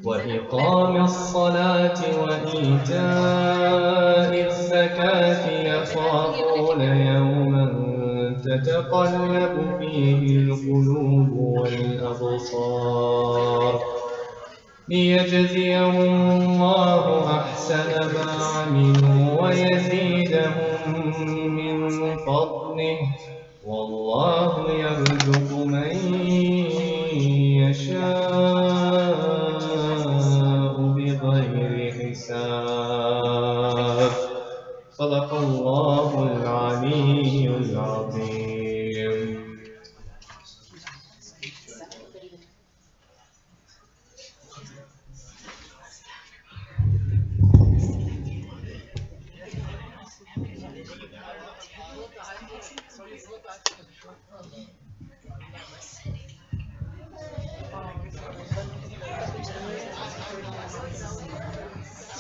وإقام الصلاة وإيتاء الزكاة يخافون يوما تتقلب فيه القلوب والأبصار ليجزيهم الله أحسن ما عملوا ويزيدهم من فضله والله يرزق من يشاء بغير حساب صدق الله العلي العظيم.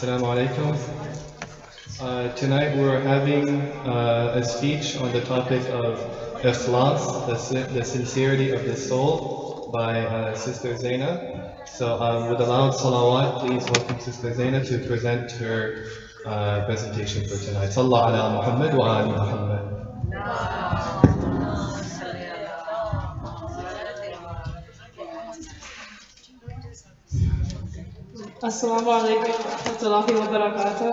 Assalamu alaikum. Tonight we're having a speech on the topic of ikhlas, the sincerity of the soul, by Sister Zaina. So with a loud salawat, please welcome Sister Zaina to present her presentation for tonight. Sallallahu ala Muhammad wa ali Muhammad. Assalamu alaikum wa rahmatullahi wa barakatuh.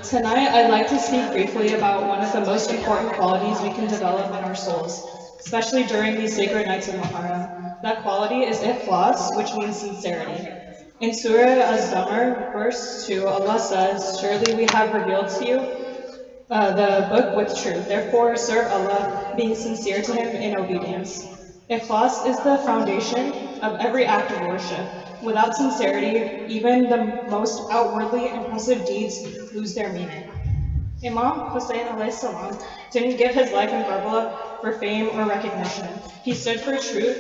Tonight I'd like to speak briefly about one of the most important qualities we can develop in our souls, especially during these sacred nights of Moharram. That quality is ikhlas, which means sincerity. In Surah Az-Zumar, verse 2, Allah says, "Surely we have revealed to you the book with truth. Therefore serve Allah, being sincere to Him in obedience." Ikhlas is the foundation of every act of worship. Without sincerity, even the most outwardly impressive deeds lose their meaning. Imam Hussein alayhi salam didn't give his life in Karbala for fame or recognition. He stood for truth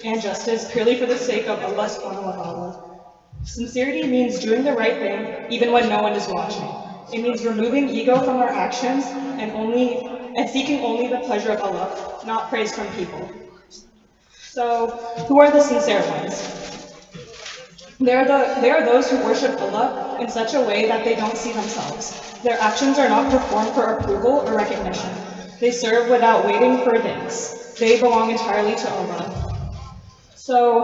and justice purely for the sake of Allah subhanahu wa ta'ala. Sincerity means doing the right thing even when no one is watching. It means removing ego from our actions and seeking only the pleasure of Allah, not praise from people. So, who are the sincere ones? They are those who worship Allah in such a way that they don't see themselves. Their actions are not performed for approval or recognition. They serve without waiting for thanks. They belong entirely to Allah. So,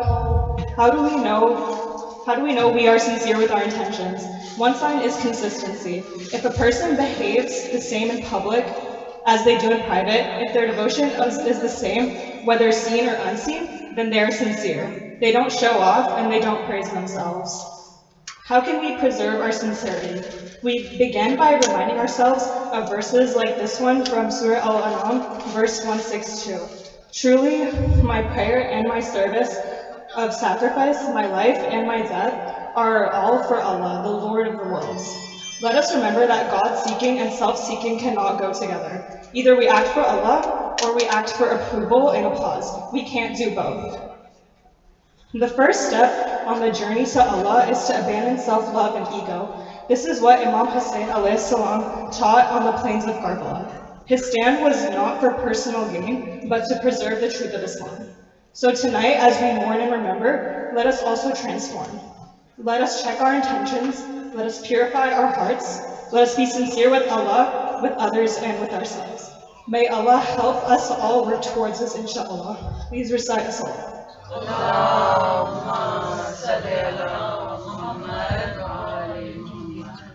how do we know we are sincere with our intentions? One sign is consistency. If a person behaves the same in public as they do in private, if their devotion is the same, whether seen or unseen, then they are sincere. They don't show off and they don't praise themselves. How can we preserve our sincerity? We begin by reminding ourselves of verses like this one from Surah Al-An'am, verse 162. "Truly, my prayer and my service of sacrifice, my life and my death, are all for Allah, the Lord of the worlds." Let us remember that God-seeking and self-seeking cannot go together. Either we act for Allah or we act for approval and applause. We can't do both. The first step on the journey to Allah is to abandon self-love and ego. This is what Imam Hussein alayhi salam taught on the plains of Karbala. His stand was not for personal gain, but to preserve the truth of Islam. So tonight, as we mourn and remember, let us also transform. Let us check our intentions. Let us purify our hearts. Let us be sincere with Allah, with others, and with ourselves. May Allah help us all work towards this, inshallah. Please recite a salah. Allahumma salli ala Muhammad wa ali Muhammad.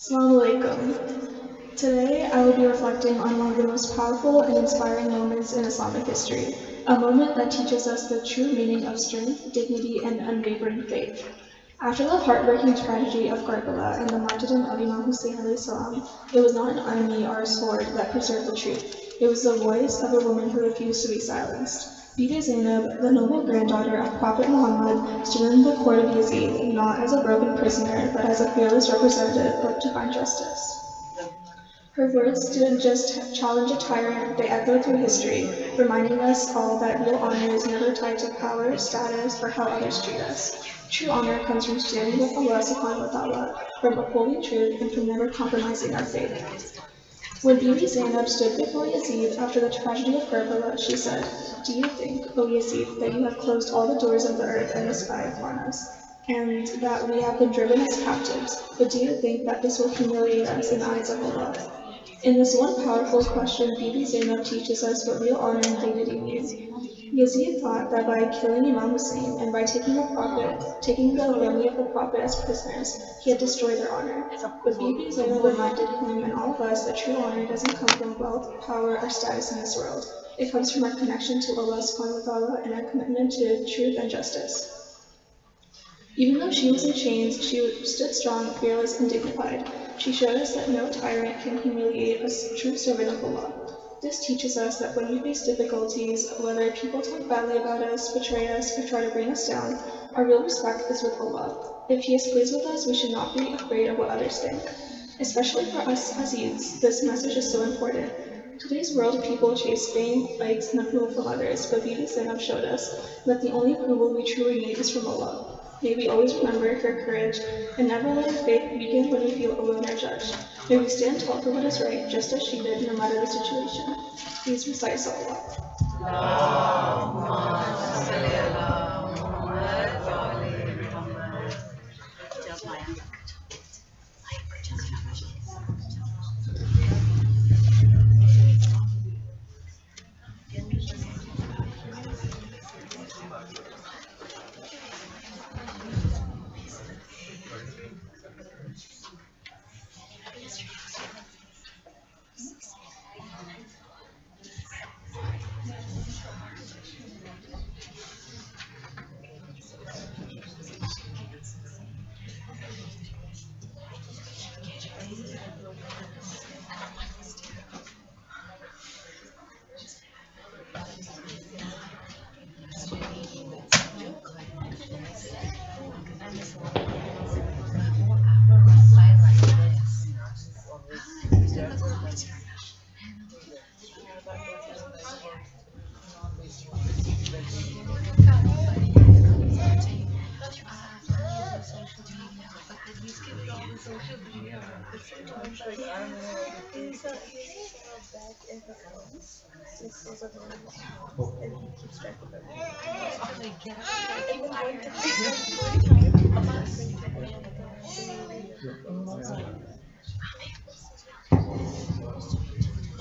Assalamu alaikum. Today I will be reflecting on one of the most powerful and inspiring moments in Islamic history, a moment that teaches us the true meaning of strength, dignity, and unwavering faith. After the heartbreaking tragedy of Karbala and the martyrdom of Imam Hussein alayhi salam, it was not an army or a sword that preserved the truth. It was the voice of a woman who refused to be silenced. Bibi Zainab, the noble granddaughter of Prophet Muhammad, stood in the court of Yazid, not as a broken prisoner, but as a fearless representative of divine justice. Her words didn't just challenge a tyrant, they echoed through history, reminding us all that real honor is never tied to power, status, or how others treat us. True honor comes from standing with Allah subhanahu wa ta'ala, from upholding truth, and from never compromising our faith. When Bibi Zainab stood before Yazid after the tragedy of Karbala, she said, "Do you think, O Yazid, that you have closed all the doors of the earth and the sky upon us, and that we have been driven as captives, but do you think that this will humiliate us in the eyes of Allah?" In this one powerful question, Bibi Zainab teaches us what real honor and dignity means. Yazid thought that by killing Imam Hussein and by taking the family of the Prophet as prisoners, he had destroyed their honor. But Bibi Zainab reminded him and all of us that true honor doesn't come from wealth, power, or status in this world. It comes from our connection to Allah subhanahu wa ta'ala and our commitment to truth and justice. Even though she was in chains, she stood strong, fearless, and dignified. She showed us that no tyrant can humiliate a true servant of Allah. This teaches us that when we face difficulties, whether people talk badly about us, betray us, or try to bring us down, our real respect is with Allah. If He is pleased with us, we should not be afraid of what others think. Especially for us as youths, this message is so important. Today's world, people chase fame, likes, and approval from others, but Bibi Zainab showed us that the only approval we truly need is from Allah. May we always remember her courage and never let our faith weaken when we feel alone or judged. May we stand tall for what is right, just as she did, no matter the situation. Please recite Salawat.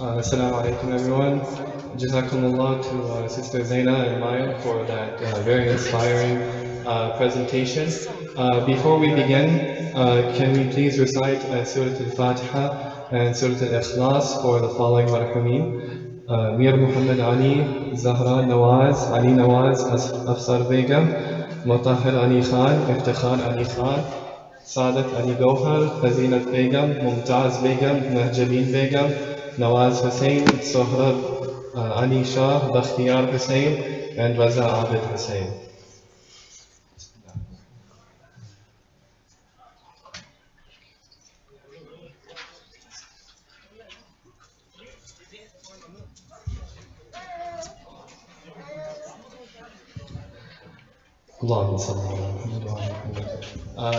Assalamu alaikum everyone. Jazakumullah to Sister Zaina and Maya for that very inspiring presentation. Before we begin, can we please recite Surah Al-Fatiha and Surah Al-Ikhlas for the following marhumin? Mir Muhammad Ali, Zahra Nawaz, Ali Nawaz, Afsar Begum, Mutahhir Ali Khan, Iftikhar Ali Khan, Saadat Ali Gauhar, Fazinat Begum, Mumtaz Begum, Mahjabeen Begum, Nawaz Hussain, Sohrab Ali Shah, Bakhtiyar Hussain, and Raza Abid Hussain.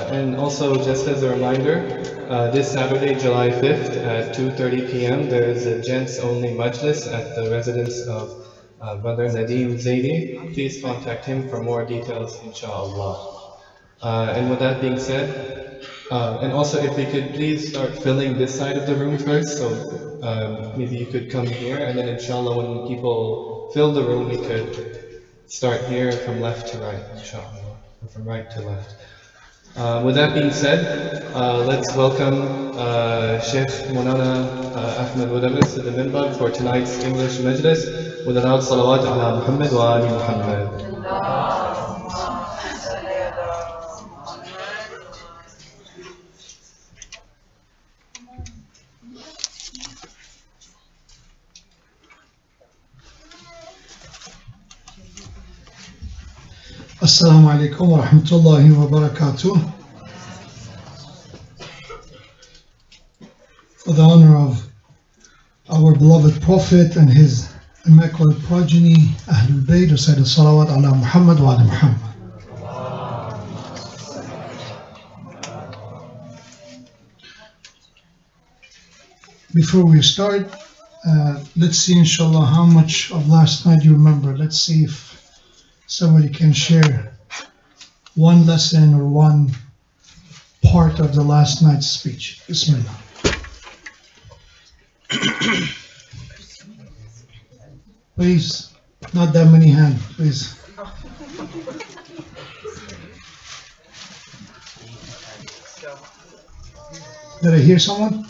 And also, just as a reminder, this Saturday, July 5th at 2:30 p.m., there is a gents-only Majlis at the residence of Brother Nadeem Zaidi. Please contact him for more details, inshallah. And with that being said, and also if we could please start filling this side of the room first, so maybe you could come here, and then inshallah when people fill the room, we could start here from left to right, inshallah, or from right to left. With that being said, let's welcome Sheikh Ahmad Modarres to the minbar for tonight's English Majlis with a loud salawat ala Muhammad wa ali Muhammad. Assalamu alaikum wa rahmatullahi wa barakatuh. For the honor of our beloved Prophet and his immaculate progeny, Ahlul Bayt, recite the salawat ala Muhammad wa ala Muhammad. Before we start, let's see inshallah how much of last night you remember. Let's see if somebody can share one lesson or one part of the last night's speech. Bismillah. Please, not that many hands, please. Did I hear someone?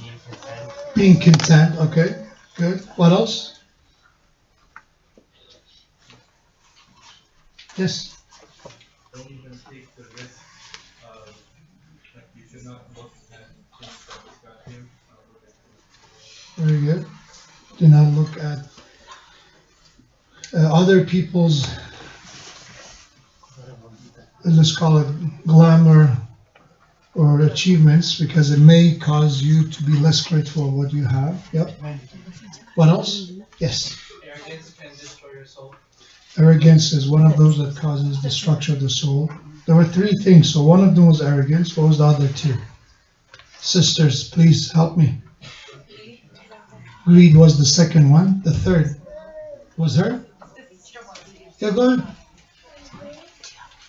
Being content, okay, good. What else? Yes? Don't even take the risk of, like, you should not look at things that distract you. Very good. Do not look at other people's, let's call it glamour or achievements, because it may cause you to be less grateful of what you have. Yep. What else? Yes. Arrogance can destroy your soul. Arrogance is one of those that causes destruction of the soul. There were three things, so one of them was arrogance. What was the other two? Sisters, please help me. Greed was the second one. The third was her? Yeah, go ahead.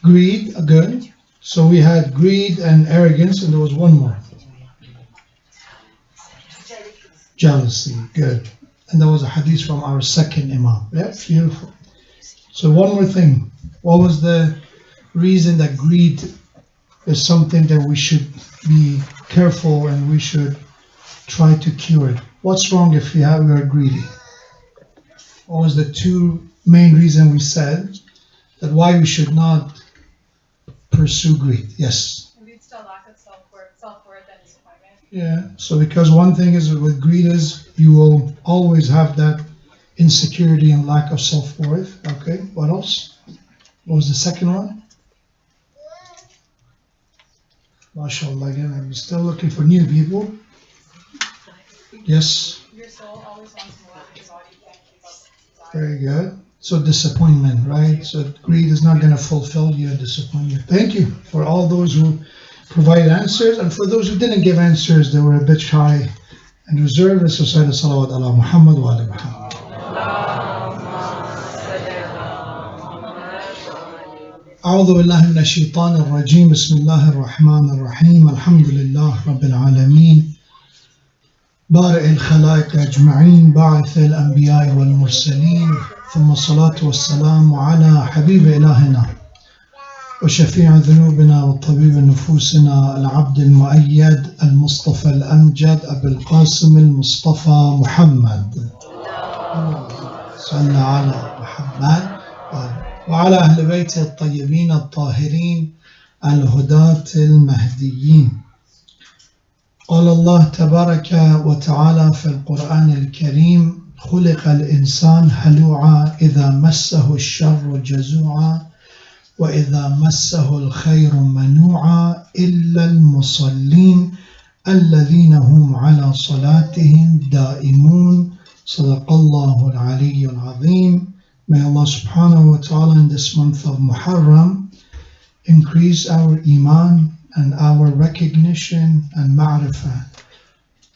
Greed, good. So we had greed and arrogance, and there was one more. Jealousy, good. And there was a hadith from our second Imam. Yeah, beautiful. So one more thing. What was the reason that greed is something that we should be careful and we should try to cure it? What's wrong if we are greedy? What was the two main reasons we said that why we should not pursue greed? Yes? It leads to a lack of self-worth and disappointment. Yeah, so because one thing is with greed is you will always have that insecurity and lack of self-worth. Okay, what else? What was the second one? MashaAllah, again, I'm still looking for new people. Yes? Your soul always wants more than your body can keep up. Very good. So disappointment, right? So greed is not going to fulfill you and disappoint you. Thank you for all those who provided answers, and for those who didn't give answers, they were a bit shy and reserved. Let's recite the salawat ala Muhammad wa ala Muhammad. أعوذ بالله من الشيطان الرجيم بسم الله الرحمن الرحيم الحمد لله رب العالمين بارئ الخلائق أجمعين باعث الأنبياء والمرسلين ثم الصلاة والسلام على حبيب إلهنا وشفيع ذنوبنا وطبيب نفوسنا العبد المؤيد المصطفى الأمجد أبي القاسم المصطفى محمد صلى على محمد وعلى أهل بيته الطيبين الطاهرين الهداة المهديين. قال الله تبارك وتعالى في القرآن الكريم خلق الإنسان هلوعا إذا مسه الشر جزوعا وإذا مسه الخير منوعا إلا المصلين الذين هم على صلاتهم دائمون. صدق الله العلي العظيم. May Allah subhanahu wa ta'ala in this month of Moharram increase our iman and our recognition and ma'rifah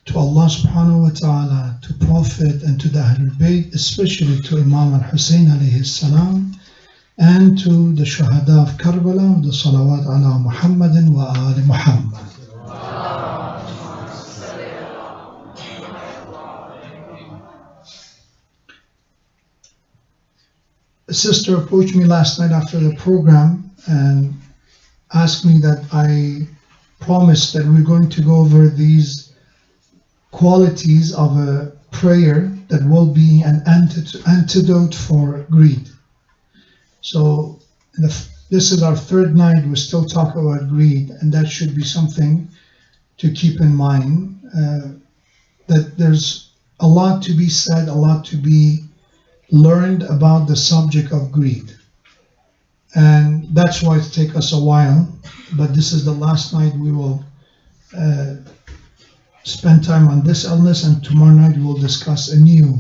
to Allah subhanahu wa ta'ala, to Prophet and to the Ahlul Bayt, especially to Imam al-Hussein alayhi salam, and to the Shuhada of Karbala, the salawat ala Muhammadin wa ali Muhammad. A sister approached me last night after the program and asked me that I promised that we're going to go over these qualities of a prayer that will be an antidote for greed. So this is our third night, we're still talking about greed, and that should be something to keep in mind, that there's a lot to be said, a lot to be learned about the subject of greed. and that's why it takes us a while. But this is the last night we will spend time on this illness, and tomorrow night we will discuss a new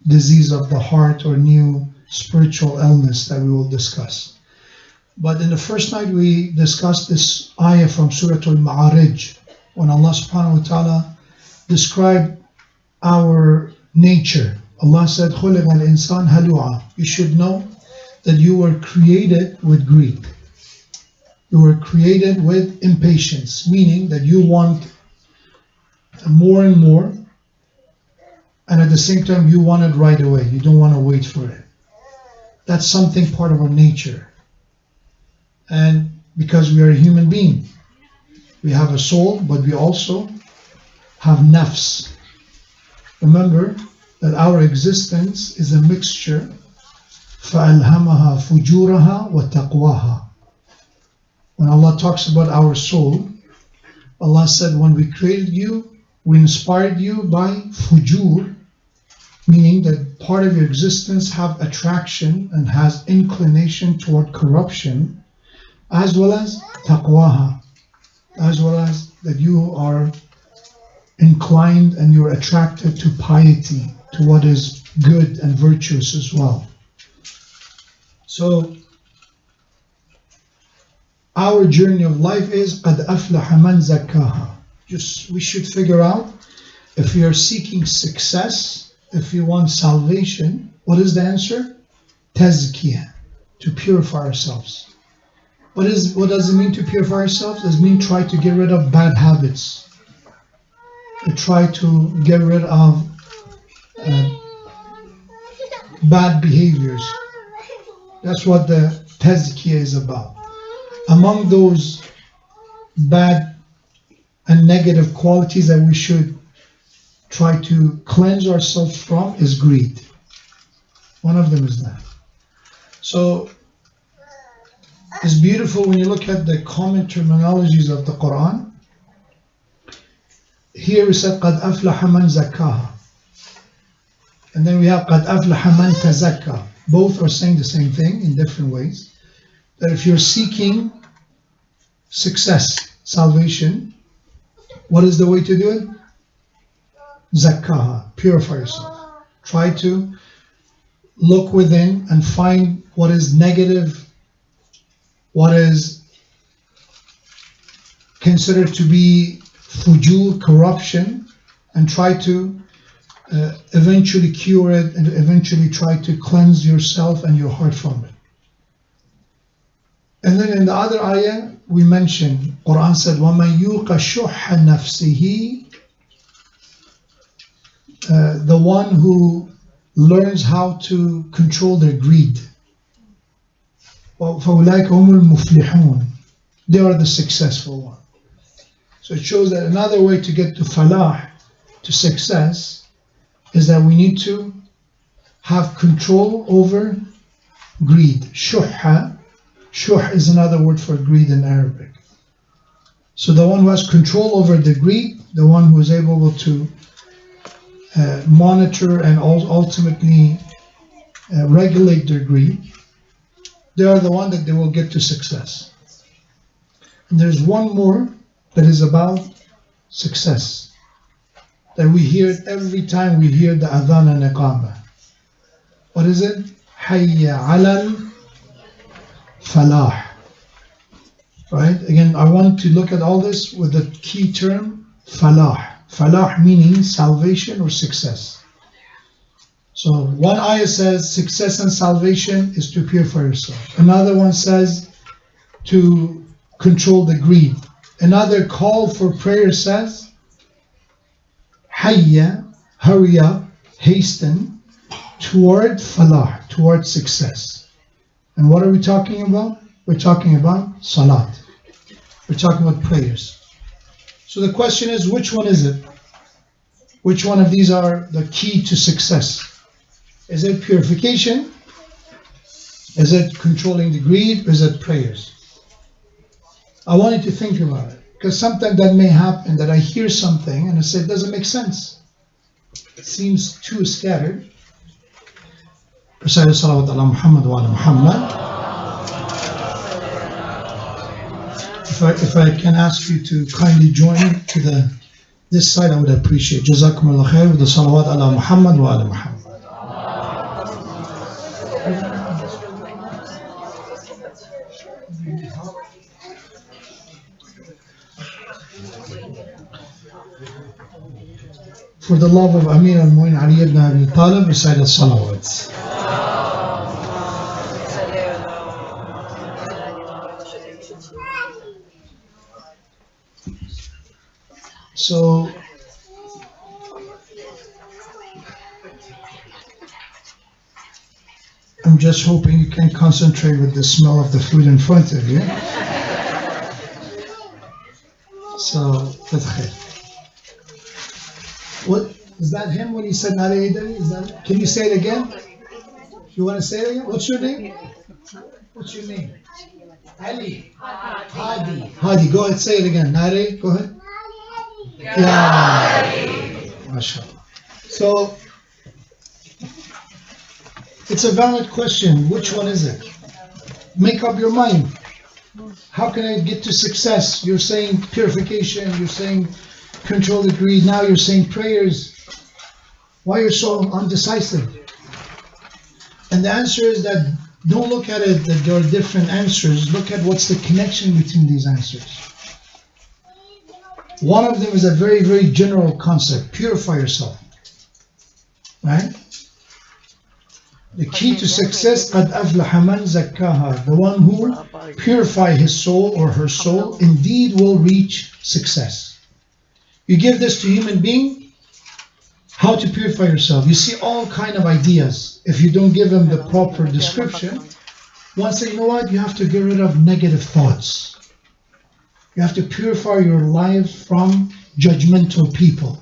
disease of the heart or new spiritual illness that we will discuss. But in the first night we discussed this ayah from Surah Al-Ma'arij, when Allah subhanahu wa ta'ala described our nature. Allah said, خُلِقَ الْإِنسَانَ هَلُوعًا. You should know that you were created with greed. You were created with impatience, meaning that you want more and more, and at the same time you want it right away. You don't want to wait for it. That's something part of our nature. And because we are a human being, we have a soul, but we also have nafs. Remember that our existence is a mixture. فَأَلْهَمَهَا فُجُورَهَا وَتَقْوَاهَا. When Allah talks about our soul, Allah said, when we created you, we inspired you by fujur, meaning that part of your existence have attraction and has inclination toward corruption, as well as taqwaha, as well as that you are inclined and you're attracted to piety, to what is good and virtuous as well. So our journey of life is قَدْ أَفْلَحَ مَنْ زَكَّاهَا. Just we should figure out, if we are seeking success, if we want salvation, what is the answer? Tazkiyah, to purify ourselves. What does it mean to purify ourselves? It means try to get rid of bad habits. Try to get rid of bad behaviors. That's what the tazkiyah is about. Among those bad and negative qualities that we should try to cleanse ourselves from is greed. One of them is that. So it's beautiful when you look at the common terminologies of the Quran. Here we said قَدْ أَفْلَحَ مَنْ زَكَّاهَا, and then we have قَدْ أَفْلَحَ مَنْ تَزَكَّى. Both are saying the same thing in different ways. That if you're seeking success, salvation, what is the way to do it? Zakkaha, purify yourself. Try to look within and find what is negative, what is considered to be fujur, corruption, and try to eventually cure it and eventually try to cleanse yourself and your heart from it. And then in the other ayah we mentioned, Quran said, وَمَنْ يُوقَ شُحَّ نَفْسِهِ, the one who learns how to control their greed. فَأُولَٰئِكَ هُمُ الْمُفْلِحُونَ. They are the successful one. So it shows that another way to get to falah, to success, is that we need to have control over greed. Shuhha. Shuh is another word for greed in Arabic. So the one who has control over the greed, the one who is able to monitor and ultimately regulate their greed, they are the one that they will get to success. And there's one more that is about success, that we hear it every time we hear the adhan and iqamah. What is it? Hayya alal falah. Right? Again, I want to look at all this with the key term falah. Falah meaning salvation or success. So one ayah says success and salvation is to purify yourself. Another one says to control the greed. Another call for prayer says hayya, hurry up, hasten toward falah, toward success. And what are we talking about? We're talking about salat. We're talking about prayers. So the question is, which one is it? Which one of these are the key to success? Is it purification? Is it controlling the greed? Or is it prayers? I want you to think about it, because sometimes that may happen, that I hear something and I say it doesn't make sense. It seems too scattered. recite salawat ala Muhammad wa ala Muhammad. If I can ask you to kindly join to this side, I would appreciate. Jazakumullah khair with the salawat ala Muhammad wa ala Muhammad. For the love of Amir al-Mu'min Ali ibn Abi Talib, recite the salawat. So, I'm just hoping you can concentrate with the smell of the food in front of you. So, what is that him when he said Nare Idari? Is that? Can you say it again? You want to say it again? What's your name? What's your name? Ali. Hadi. Hadi. Go ahead. Say it again. Nare. Go ahead. Yeah. MashaAllah. So it's a valid question. Which one is it? Make up your mind. How can I get to success? You're saying purification. You're saying control the greed. Now you're saying prayers. Why you're so undecisive? And the answer is that don't look at it that there are different answers. Look at what's the connection between these answers. One of them is a very, very general concept. Purify yourself. Right? The key to success, قَدْ أَفْلَحَ مَنْ زَكَّاهَا. The one who purify his soul or her soul indeed will reach success. You give this to human being, how to purify yourself. You see all kind of ideas. If you don't give them the proper description, one say, you know what, you have to get rid of negative thoughts. You have to purify your life from judgmental people.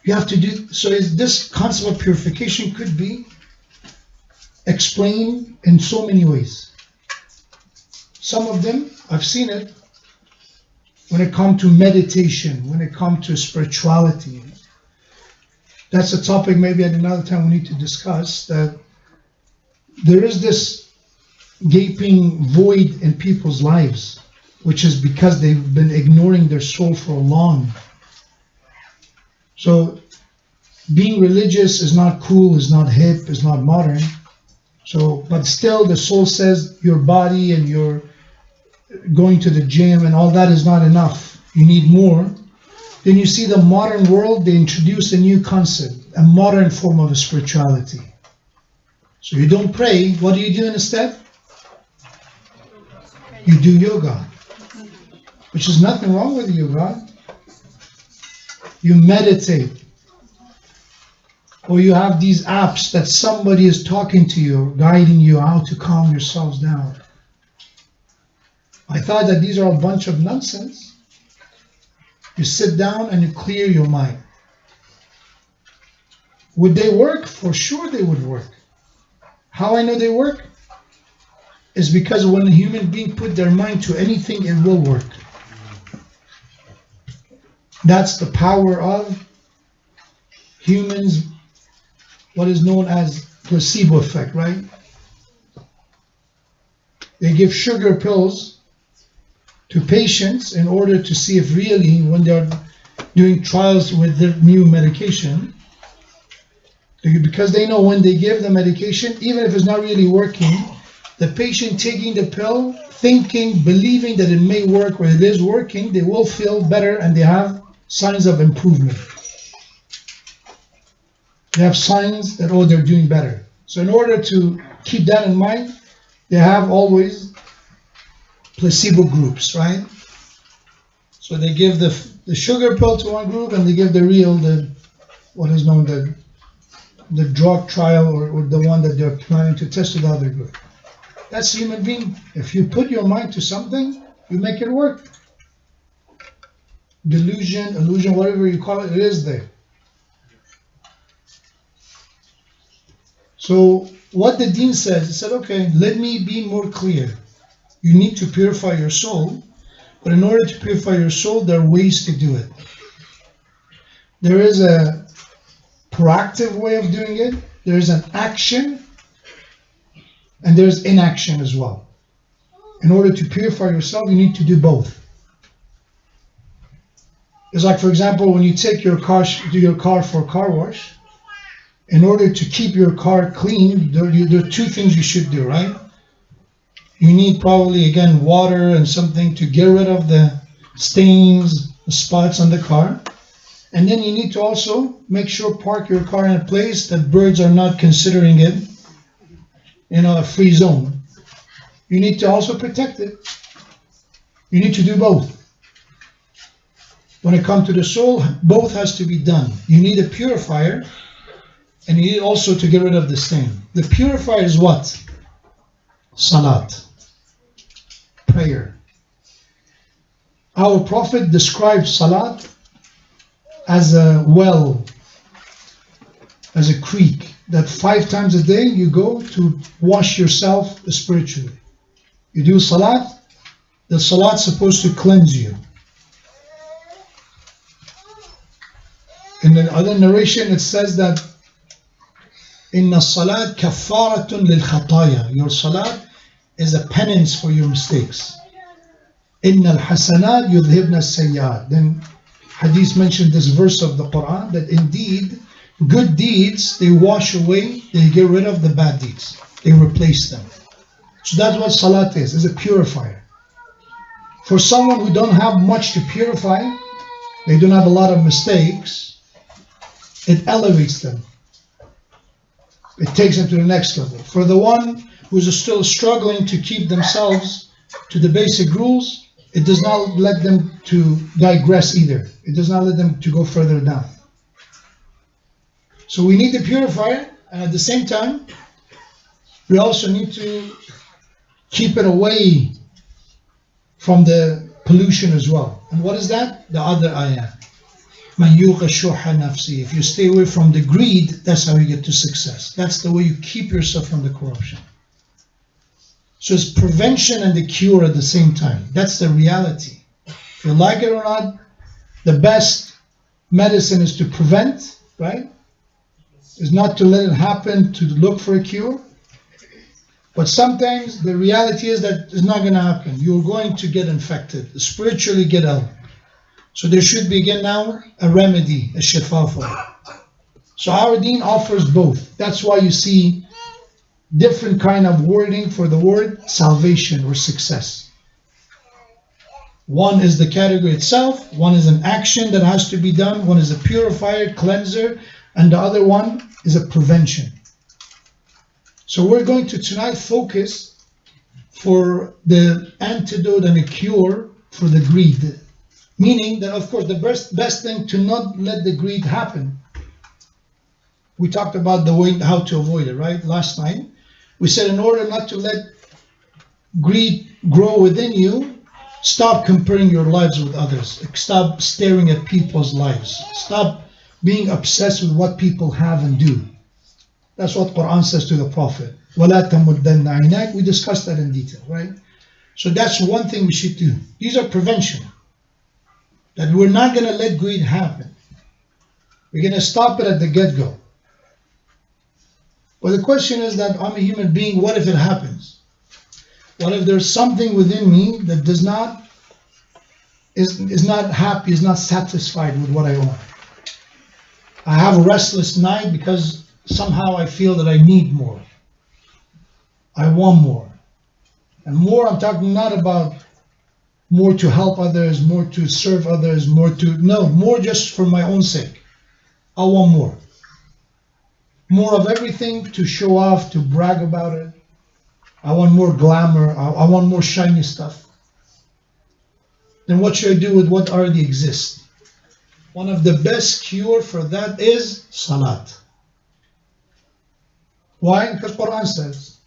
You have to do, so this concept of purification could be explained in so many ways. Some of them, I've seen it, when it comes to meditation, when it comes to spirituality. That's a topic maybe at another time we need to discuss, that there is this gaping void in people's lives, which is because they've been ignoring their soul for long. So being religious is not cool, is not hip, is not modern. So, but still the soul says your body and your going to the gym and all that is not enough. You need more. Then you see the modern world, they introduce a new concept, a modern form of spirituality. So you don't pray, what do you do instead? You do yoga, which is nothing wrong with yoga. You meditate. Or you have these apps that somebody is talking to you, guiding you how to calm yourselves down. I thought that these are a bunch of nonsense. You sit down and you clear your mind. Would they work? For sure they would work. How I know they work? Is because when a human being put their mind to anything, it will work. That's the power of humans, what is known as placebo effect, right? They give sugar pills to patients in order to see if really, when they're doing trials with their new medication, because they know when they give the medication, even if it's not really working, the patient taking the pill, thinking, believing that it may work or it is working, they will feel better and they have signs of improvement. They have signs that, oh, they're doing better. So in order to keep that in mind, they have always placebo groups, right? So they give the sugar pill to one group and they give what is known the drug trial or the one that they're planning to test to the other group. That's human being. If you put your mind to something, you make it work. Delusion, illusion, whatever you call it, it is there. So what the deen says, it said, okay, let me be more clear. You need to purify your soul, but in order to purify your soul, there are ways to do it. There is a proactive way of doing it. There is an action and there's inaction as well. In order to purify yourself, you need to do both. It's like, for example, when you take your car for a car wash, in order to keep your car clean, there are two things you should do, right? You need probably, again, water and something to get rid of the stains, the spots on the car. And then you need to also make sure park your car in a place that birds are not considering it, a free zone. You need to also protect it. You need to do both. When it comes to the soul, both has to be done. You need a purifier, and you need also to get rid of the stain. The purifier is what? Salat. Prayer. Our Prophet described Salat as a well, as a creek, that 5 times a day you go to wash yourself spiritually. You do Salat, the Salat's supposed to cleanse you. In the other narration it says that Inna salat kaffaratun lil khataya. Your salat is a penance for your mistakes. Inna al-hasanat yudhibna as-sayyat. Then hadith mentioned this verse of the Quran that indeed good deeds, they wash away, they get rid of the bad deeds. They replace them. So that's what salat is a purifier. For someone who don't have much to purify, they don't have a lot of mistakes, it elevates them. It takes them to the next level. For the one who's still struggling to keep themselves to the basic rules, it does not let them to digress either. It does not let them to go further down. So we need the purifier, and at the same time, we also need to keep it away from the pollution as well. And what is that? The other ayah. Man yuqa shuha nafsi. If you stay away from the greed, that's how you get to success. That's the way you keep yourself from the corruption. So it's prevention and the cure at the same time. That's the reality. If you like it or not, the best medicine is to prevent, right? Is not to let it happen, to look for a cure. But sometimes the reality is that it's not going to happen. You're going to get infected, spiritually get ill. So there should be again now a remedy, a shifa for it. So our deen offers both. That's why you see different kind of wording for the word salvation or success. One is the category itself, one is an action that has to be done, one is a purifier, cleanser, and the other one is a prevention. So we're going to tonight focus for the antidote and a cure for the greed. Meaning that, of course, the best thing to not let the greed happen. We talked about the way how to avoid it, right? Last night. We said in order not to let greed grow within you, stop comparing your lives with others. Stop staring at people's lives. Stop being obsessed with what people have and do. That's what Quran says to the Prophet. وَلَا تَمُدَّنَّ عَيْنَاكَ. We discussed that in detail, right? So that's one thing we should do. These are prevention. That we're not going to let greed happen. We're going to stop it at the get-go. But the question is that I'm a human being, what if it happens? What if there's something within me that is not happy, is not satisfied with what I own? I have a restless night because somehow I feel that I need more. I want more. And more, I'm talking not about more to help others, more to serve others, more just for my own sake. I want more. More of everything to show off, to brag about it. I want more glamour. I want more shiny stuff. Then what should I do with what already exists? One of the best cure for that is salat. Why? Because Quran says,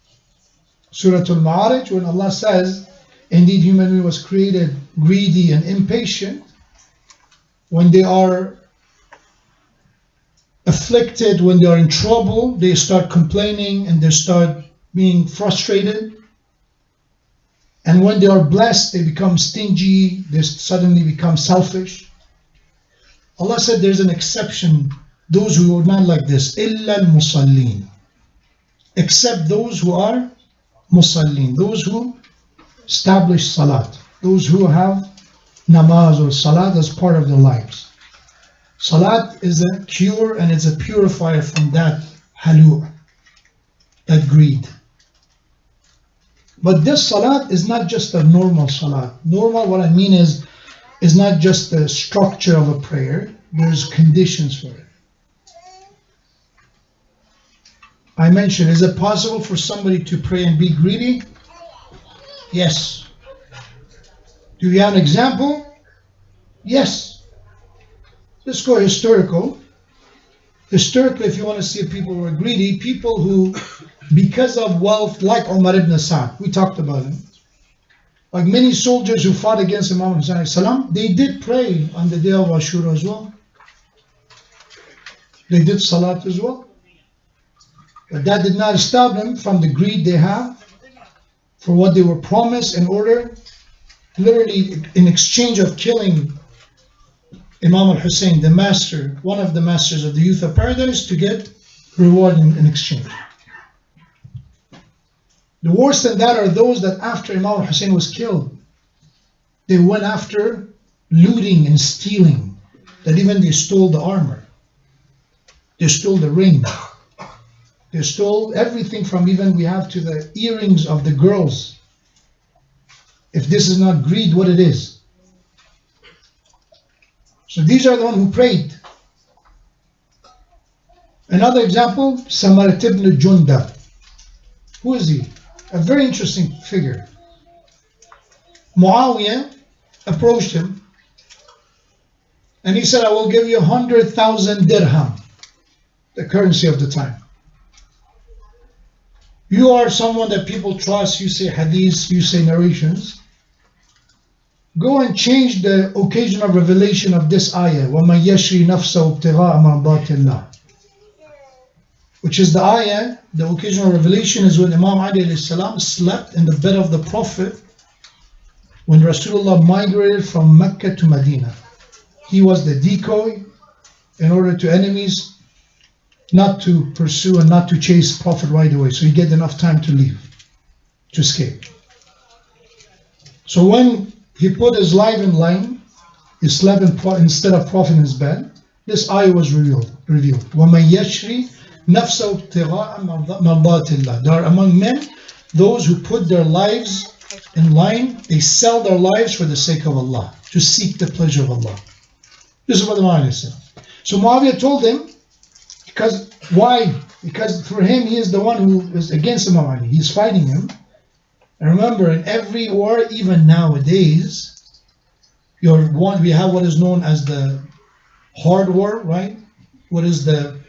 Surah Al-Ma'arij, when Allah says, indeed human being was created greedy and impatient, when they are afflicted, when they are in trouble, they start complaining and they start being frustrated. And when they are blessed, they become stingy, they suddenly become selfish. Allah said there's an exception, those who are not like this, إِلَّا الْمُصَلِّينَ, except those who are musallin, those who establish salat, those who have namaz or salat as part of their lives. Salat is a cure and it's a purifier from that halu', that greed. But this salat is not just a normal salat. Normal, what I mean is not just the structure of a prayer. There's conditions for it. I mentioned, is it possible for somebody to pray and be greedy? Yes. Do we have an example? Yes. Let's go historical. Historically, if you want to see people who are greedy, people who, because of wealth, like Umar ibn Sa'd, we talked about him. Like many soldiers who fought against Imam Hussein, they did pray on the day of Ashura as well. They did salat as well. But that did not stop them from the greed they have for what they were promised in order, literally in exchange of killing Imam al-Hussein, the master, one of the masters of the youth of paradise, to get reward in exchange. The worst than that are those that after Imam al-Hussein was killed, they went after looting and stealing, that even they stole the armor, they stole the ring, they stole everything from even we have to the earrings of the girls. If this is not greed, what it is? So these are the ones who prayed. Another example, Samarat ibn Jundab. Who is he? A very interesting figure. Muawiyah approached him and he said, I will give you 100,000 dirham, the currency of the time. You are someone that people trust, you say hadiths, you say narrations. Go and change the occasion of revelation of this ayah, وَمَنْ يَشْرِ نَفْسَهُ ابْتِغَاءَ مَرْضَاتِ اللَّهِ, which is the ayah, the occasion of revelation is when Imam Ali alayhi salam slept in the bed of the Prophet when Rasulullah migrated from Mecca to Medina. He was the decoy in order to enemies not to pursue and not to chase Prophet right away, so he get enough time to leave, to escape. So when he put his life in line, he slept instead of Prophet in his bed, this ayah was revealed. وَمَنْ يَشْرِ نَفْسَهُ ابْتِغَاءَ مَرْضَاتِ اللَّهِ. There are among men those who put their lives in line, they sell their lives for the sake of Allah, to seek the pleasure of Allah. This is what the Muawiyah said. So Muawiyah told him, because why? Because for him, he is the one who is against Imam Ali. He's fighting him. And remember, in every war, even nowadays, we have what is known as the hard war, right? What is the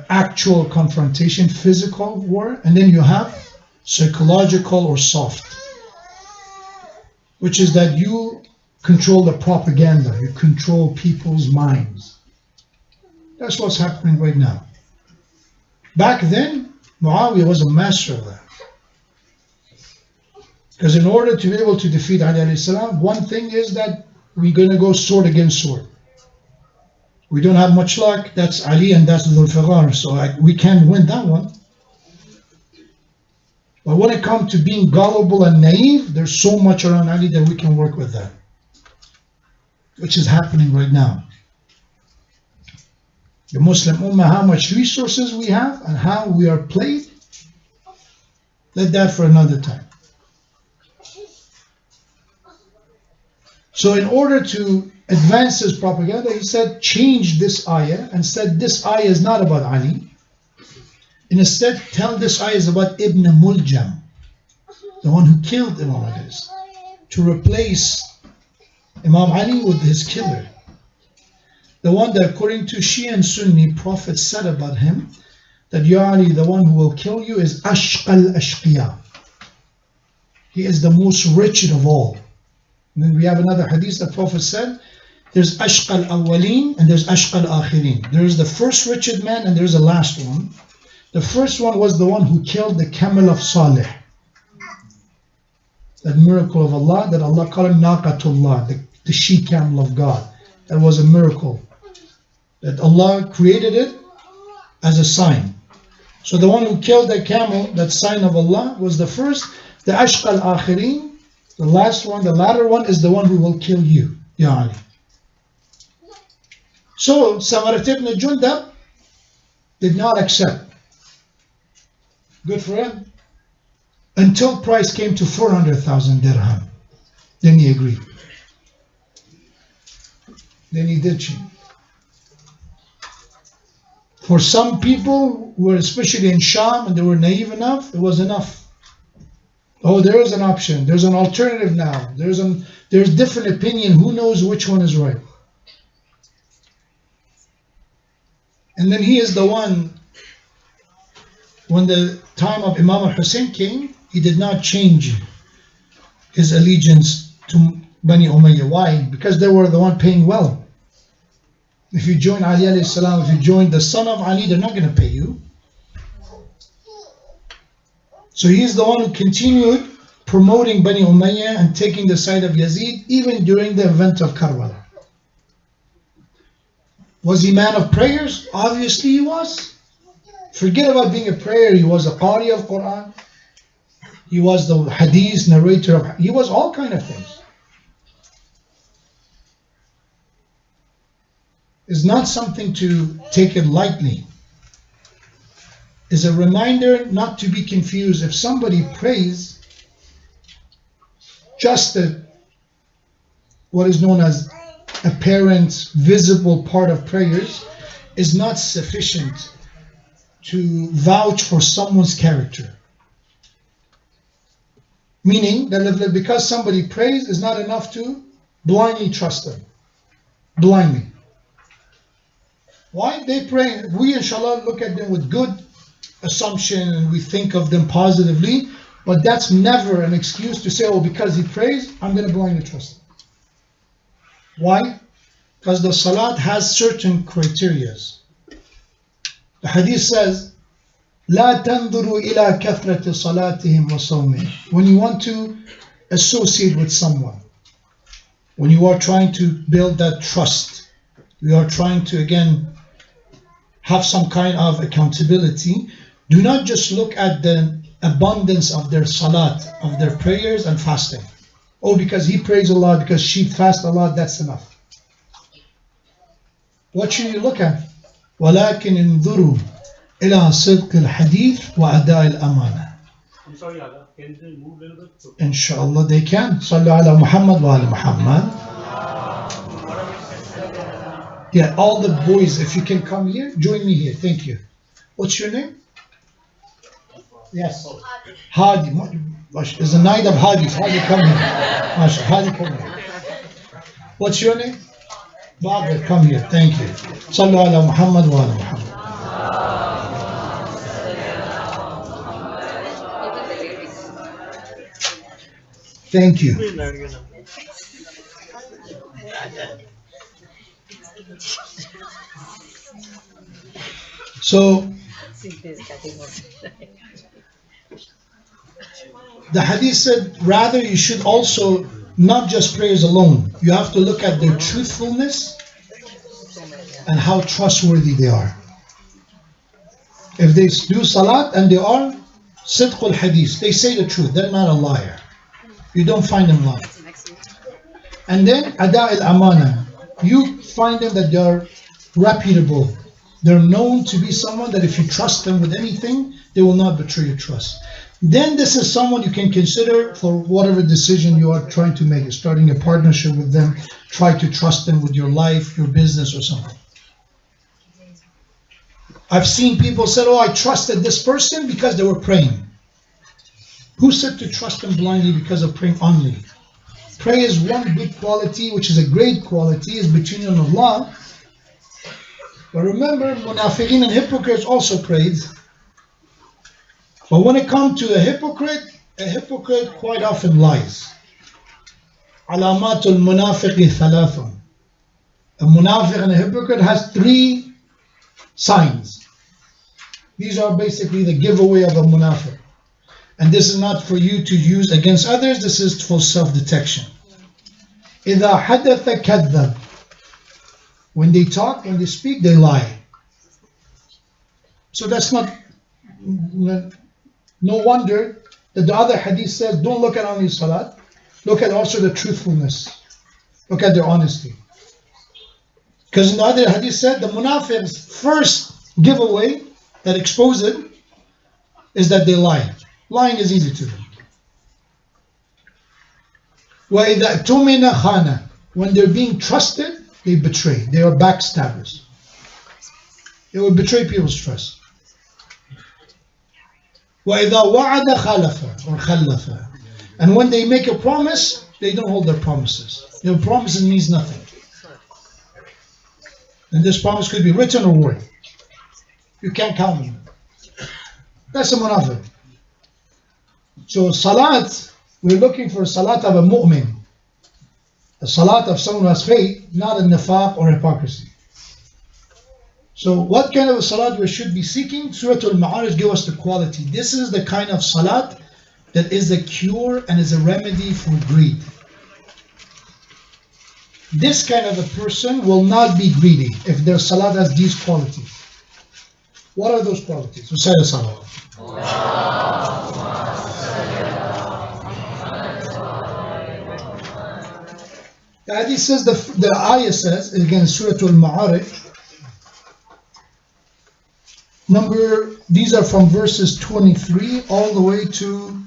actual confrontation, physical war, and then you have psychological or soft, which is that you control the propaganda, you control people's minds. That's what's happening right now. Back then, Muawiyah was a master of that. Because in order to be able to defeat Ali alayhi salam, one thing is that we're going to go sword against sword. We don't have much luck, that's Ali and that's Dhul Fiqar, so we can't win that one. But when it comes to being gullible and naive, there's so much around Ali that we can work with that, which is happening right now. The Muslim Ummah, how much resources we have and how we are played, let that for another time. So in order to advance his propaganda, he said, change this ayah and said this ayah is not about Ali. And instead, tell this ayah is about Ibn Muljam, the one who killed Imam Ali, to replace Imam Ali with his killer. The one that according to Shia and Sunni prophets said about him, that Ya Ali, the one who will kill you is Ashqal Ashqiya. He is the most wretched of all. And then we have another hadith that Prophet said, there's Ashqal Awwaleen and there's Ashqal Akhirin. There's the first wretched man and there's the last one. The first one was the one who killed the camel of Saleh. That miracle of Allah, that Allah called him Naqatullah, the she-camel of God. That was a miracle. That Allah created it as a sign. So the one who killed the camel, that sign of Allah, was the first. The ashqa al-akhirin, the last one, the latter one, is the one who will kill you, Ya Ali. So Samarat ibn Jundab did not accept. Good for him. Until price came to 400,000 dirham. Then he agreed. Then he did change. For some people who were especially in Sham and they were naive enough, it was enough. Oh, there is an option. There's an alternative now. There's different opinion. Who knows which one is right? And then he is the one, when the time of Imam al-Hussein came, he did not change his allegiance to Bani Umayyah. Why? Because they were the one paying well. If you join Ali alayhi salam, if you join the son of Ali, they're not going to pay you. So he's the one who continued promoting Bani Umayyah and taking the side of Yazid even during the event of Karbala. Was he a man of prayers? Obviously he was. Forget about being a prayer. He was a qari of Quran. He was the hadith narrator of, he was all kind of things. It's not something to take it lightly. It's a reminder not to be confused. If somebody prays just what is known as apparent, visible part of prayers is not sufficient to vouch for someone's character. Meaning that because somebody prays is not enough to blindly trust them. Blindly. Why? They pray. We inshallah look at them with good assumption and we think of them positively, but that's never an excuse to say, oh, because he prays, I'm going to blindly trust him. Why? Because the salat has certain criteria. The hadith says, لا تنظروا إلى كثرة صلاتهم وصومهم. When you want to associate with someone, when you are trying to build that trust, you are trying to again have some kind of accountability, do not just look at the abundance of their salat, of their prayers and fasting. Oh, because he prays a lot, because she fasts a lot, that's enough. What should you look at? ولكن انظروا إلى صدق الحديث وأداء الأمانة. I'm sorry, Ada. Can you move a little bit? Inshallah they can. صلوا على محمد وعلى محمد. Yeah, all the boys, if you can come here, join me here. Thank you. What's your name? Yes. Hadi. There's a night of Hadis. Hadi, come here. Masha, Hadi, come here. What's your name? Badir, come here. Thank you. Sallu ala Muhammad wa ala Muhammad. Thank you. So, the hadith said, rather you should also not just prayers alone. You have to look at their truthfulness and how trustworthy they are. If they do salat and they are sidqul hadith, they say the truth, they're not a liar. You don't find them lying. And then ada al-amana, you find them that they are reputable. They're known to be someone that if you trust them with anything, they will not betray your trust. Then this is someone you can consider for whatever decision you are trying to make. Starting a partnership with them, try to trust them with your life, your business or something. I've seen people say, oh, I trusted this person because they were praying. Who said to trust them blindly because of praying only? Prayer is one good quality, which is a great quality, is between you and Allah. But remember, munafiqeen and hypocrites also prayed. But when it comes to a hypocrite quite often lies. Alamatul munafiqi thalathun. A munafiq and a hypocrite has 3 signs. These are basically the giveaway of a munafiq. And this is not for you to use against others, this is for self-detection. إِذَا حَدَّثَ كَذَّبَ. When they talk, when they speak, they lie. So that's not no wonder that the other hadith says, don't look at only salat, look at also the truthfulness. Look at their honesty. Because in the other hadith said, the munafiq's first giveaway that exposes it is that they lie. Lying is easy to them. وَإِذَا اؤْتُمِنَ خَانَ. When they're being trusted, they betray. They are backstabbers. They will betray people's trust. وَإِذَا وَعَدَ خَلَفَ or خَلَّفَ. And when they make a promise, they don't hold their promises. Their promises means nothing. And this promise could be written or word. You can't count them. That's a munafiq. So salat, we're looking for a salat of a mu'min. A salat of someone who has faith, not a nifaq or hypocrisy. So what kind of a salat we should be seeking? Surah Al-Ma'arij gives us the quality. This is the kind of salat that is a cure and is a remedy for greed. This kind of a person will not be greedy if their salat has these qualities. What are those qualities? Recite the salat. The hadith says, the ayah says, again, Surah Al-Ma'arij, these are from verses 23 all the way to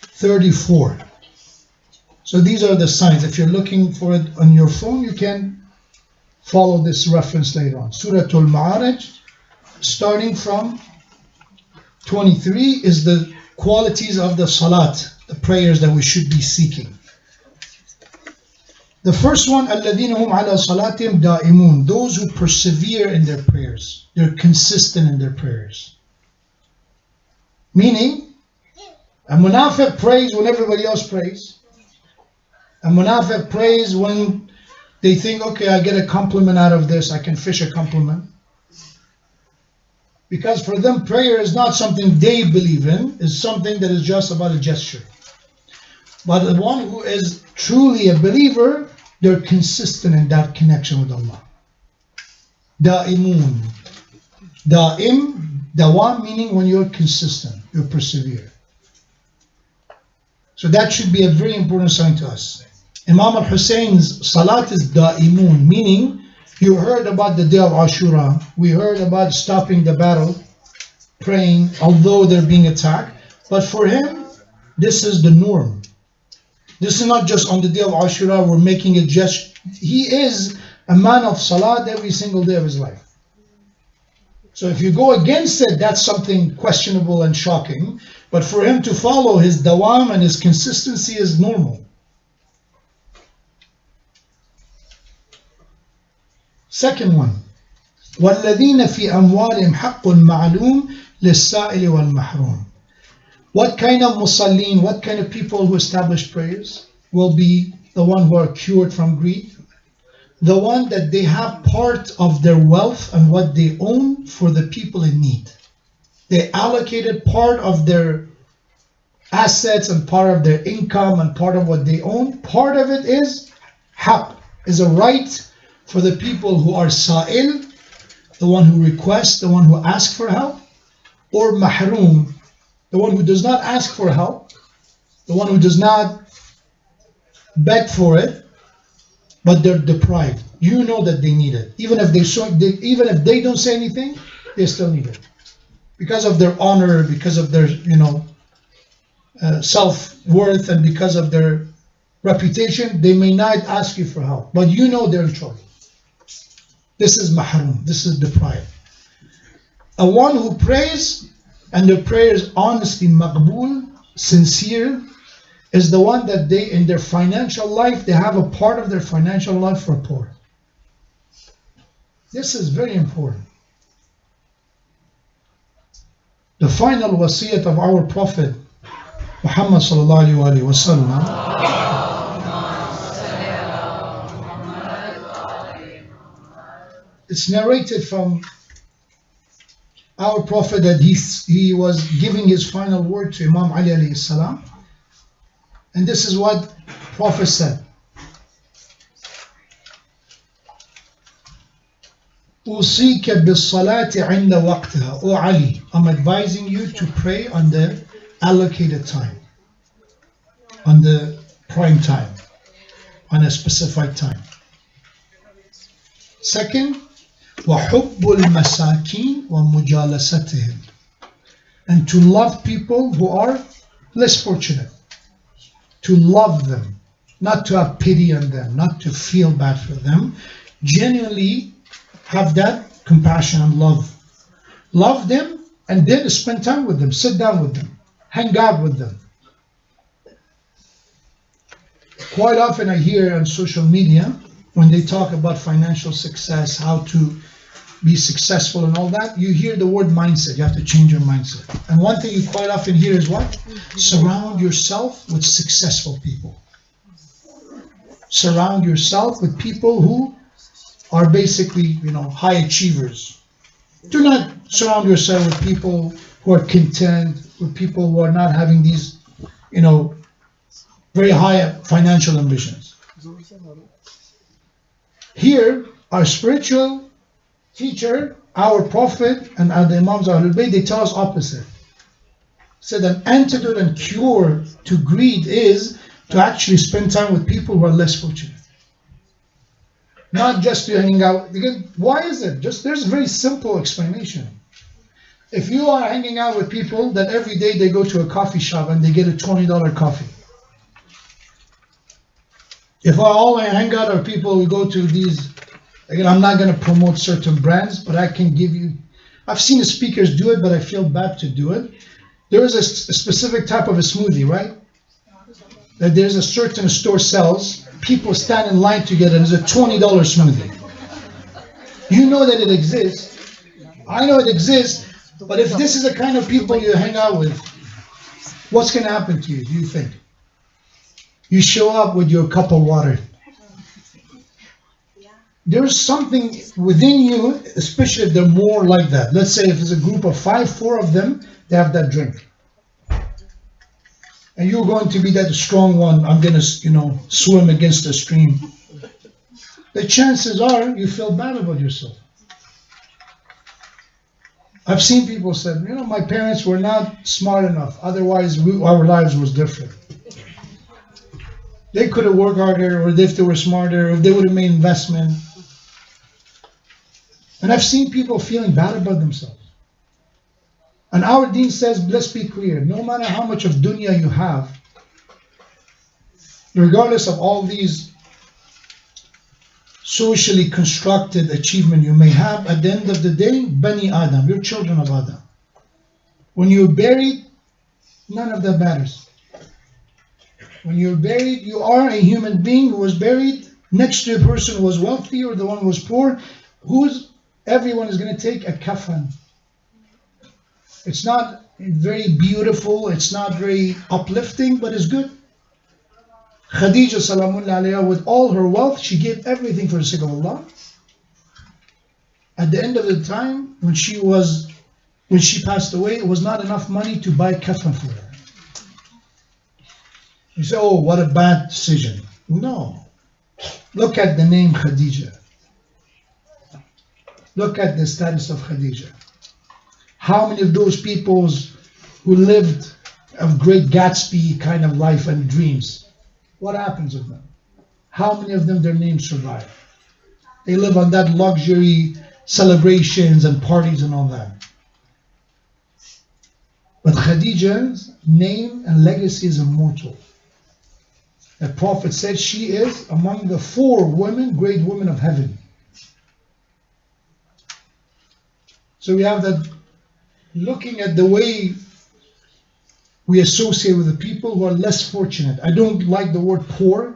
34. So these are the signs. If you're looking for it on your phone, you can follow this reference later on. Surah Al-Ma'arij, starting from 23, is the qualities of the salat, the prayers that we should be seeking. The first one, الَّذِينَ هُمْ عَلَى صَلَاتِهِمْ دَائِمُونَ. Those who persevere in their prayers. They're consistent in their prayers. Meaning, a munafiq prays when everybody else prays. A munafiq prays when they think, okay, I get a compliment out of this, I can fish a compliment. Because for them, prayer is not something they believe in, it's something that is just about a gesture. But the one who is truly a believer, they're consistent in that connection with Allah. Da'imun. Dawam meaning when you're consistent, you persevere. So that should be a very important sign to us. Imam al-Husayn's salat is da'imun, meaning you heard about the day of Ashura, we heard about stopping the battle, praying, although they're being attacked. But for him, this is the norm. This is not just on the day of Ashura, we're making a gesture. He is a man of salat every single day of his life. So if you go against it, that's something questionable and shocking. But for him to follow his dawam and his consistency is normal. Second one, وَالَّذِينَ فِي أَمْوَالِهِمْ حَقٌّ مَعْلُومٌ لِلسَّائِلِ وَالْمَحْرُومِ. What kind of musallin, what kind of people who establish prayers will be the one who are cured from greed? The one that they have part of their wealth and what they own for the people in need. They allocated part of their assets and part of their income and part of what they own. Part of it is haq, is a right for the people who are sa'il, the one who requests, the one who asks for help, or mahroom, the one who does not ask for help, the one who does not beg for it, but they're deprived. You know that they need it. Even if they don't say anything, they still need it. Because of their honor, because of their self-worth, and because of their reputation, they may not ask you for help. But you know they're in trouble. This is mahroom. This is deprived. A one who prays, and their prayer is honestly maqbool, sincere, is the one that they, in their financial life, they have a part of their financial life for poor. This is very important. The final wasiyat of our Prophet, Muhammad sallallahu alaihi wasallam, it's narrated from our Prophet that he was giving his final word to Imam Ali alayhi salam. And this is what Prophet said. أوصيك بالصلاة عند وقتها. O Ali, I'm advising you to pray on the allocated time, on the prime time, on a specified time. Second, وحب المساكين ومجالستهم, and to love people who are less fortunate, to love them, not to have pity on them, not to feel bad for them, genuinely have that compassion and love them, and then spend time with them, sit down with them, hang out with them. Quite often I hear on social media when they talk about financial success, how to be successful and all that, you hear the word mindset. You have to change your mindset. And one thing you quite often hear is what? Surround yourself with successful people. Surround yourself with people who are basically, high achievers. Do not surround yourself with people who are content, with people who are not having these, very high financial ambitions. Here, our spiritual teacher, our prophet, and the Imams of Ahlul Bayt, they tell us opposite. Said an antidote and cure to greed is to actually spend time with people who are less fortunate. Not just to hang out. Because why is it? There's a very simple explanation. If you are hanging out with people that every day they go to a coffee shop and they get a $20 coffee. If all I hang out are people who go to these, again, I'm not going to promote certain brands, but I can give you, I've seen the speakers do it, but I feel bad to do it. There is a specific type of a smoothie, right? That there's a certain store sells, people stand in line to get it. It's a $20 smoothie. You know that it exists. I know it exists, but if this is the kind of people you hang out with, what's going to happen to you, do you think? You show up with your cup of water. There's something within you, especially if they're more like that. Let's say if it's a group of 5, 4 of them, they have that drink. And you're going to be that strong one, I'm going to, swim against the stream. The chances are you feel bad about yourself. I've seen people say, my parents were not smart enough. Otherwise, our lives was different. They could have worked harder, or if they were smarter, or if they would have made investment. And I've seen people feeling bad about themselves. And our deen says, let's be clear, no matter how much of dunya you have, regardless of all these socially constructed achievement you may have, at the end of the day, Bani Adam, you're children of Adam. When you're buried, none of that matters. When you're buried, you are a human being who was buried next to a person who was wealthy or the one who was poor. Everyone is going to take a kafan. It's not very beautiful, it's not very uplifting, but it's good. Khadija Salamullah alayha, with all her wealth, she gave everything for the sake of Allah. At the end of the time, when she passed away, it was not enough money to buy kafan for her. You say, oh, what a bad decision. No. Look at the name Khadija. Look at the status of Khadija. How many of those people who lived a great Gatsby kind of life and dreams, what happens with them? How many of them, their names survive? They live on that luxury, celebrations and parties and all that. But Khadija's name and legacy is immortal. The Prophet said she is among the 4 women, great women of heaven. So we have that, looking at the way we associate with the people who are less fortunate. I don't like the word poor.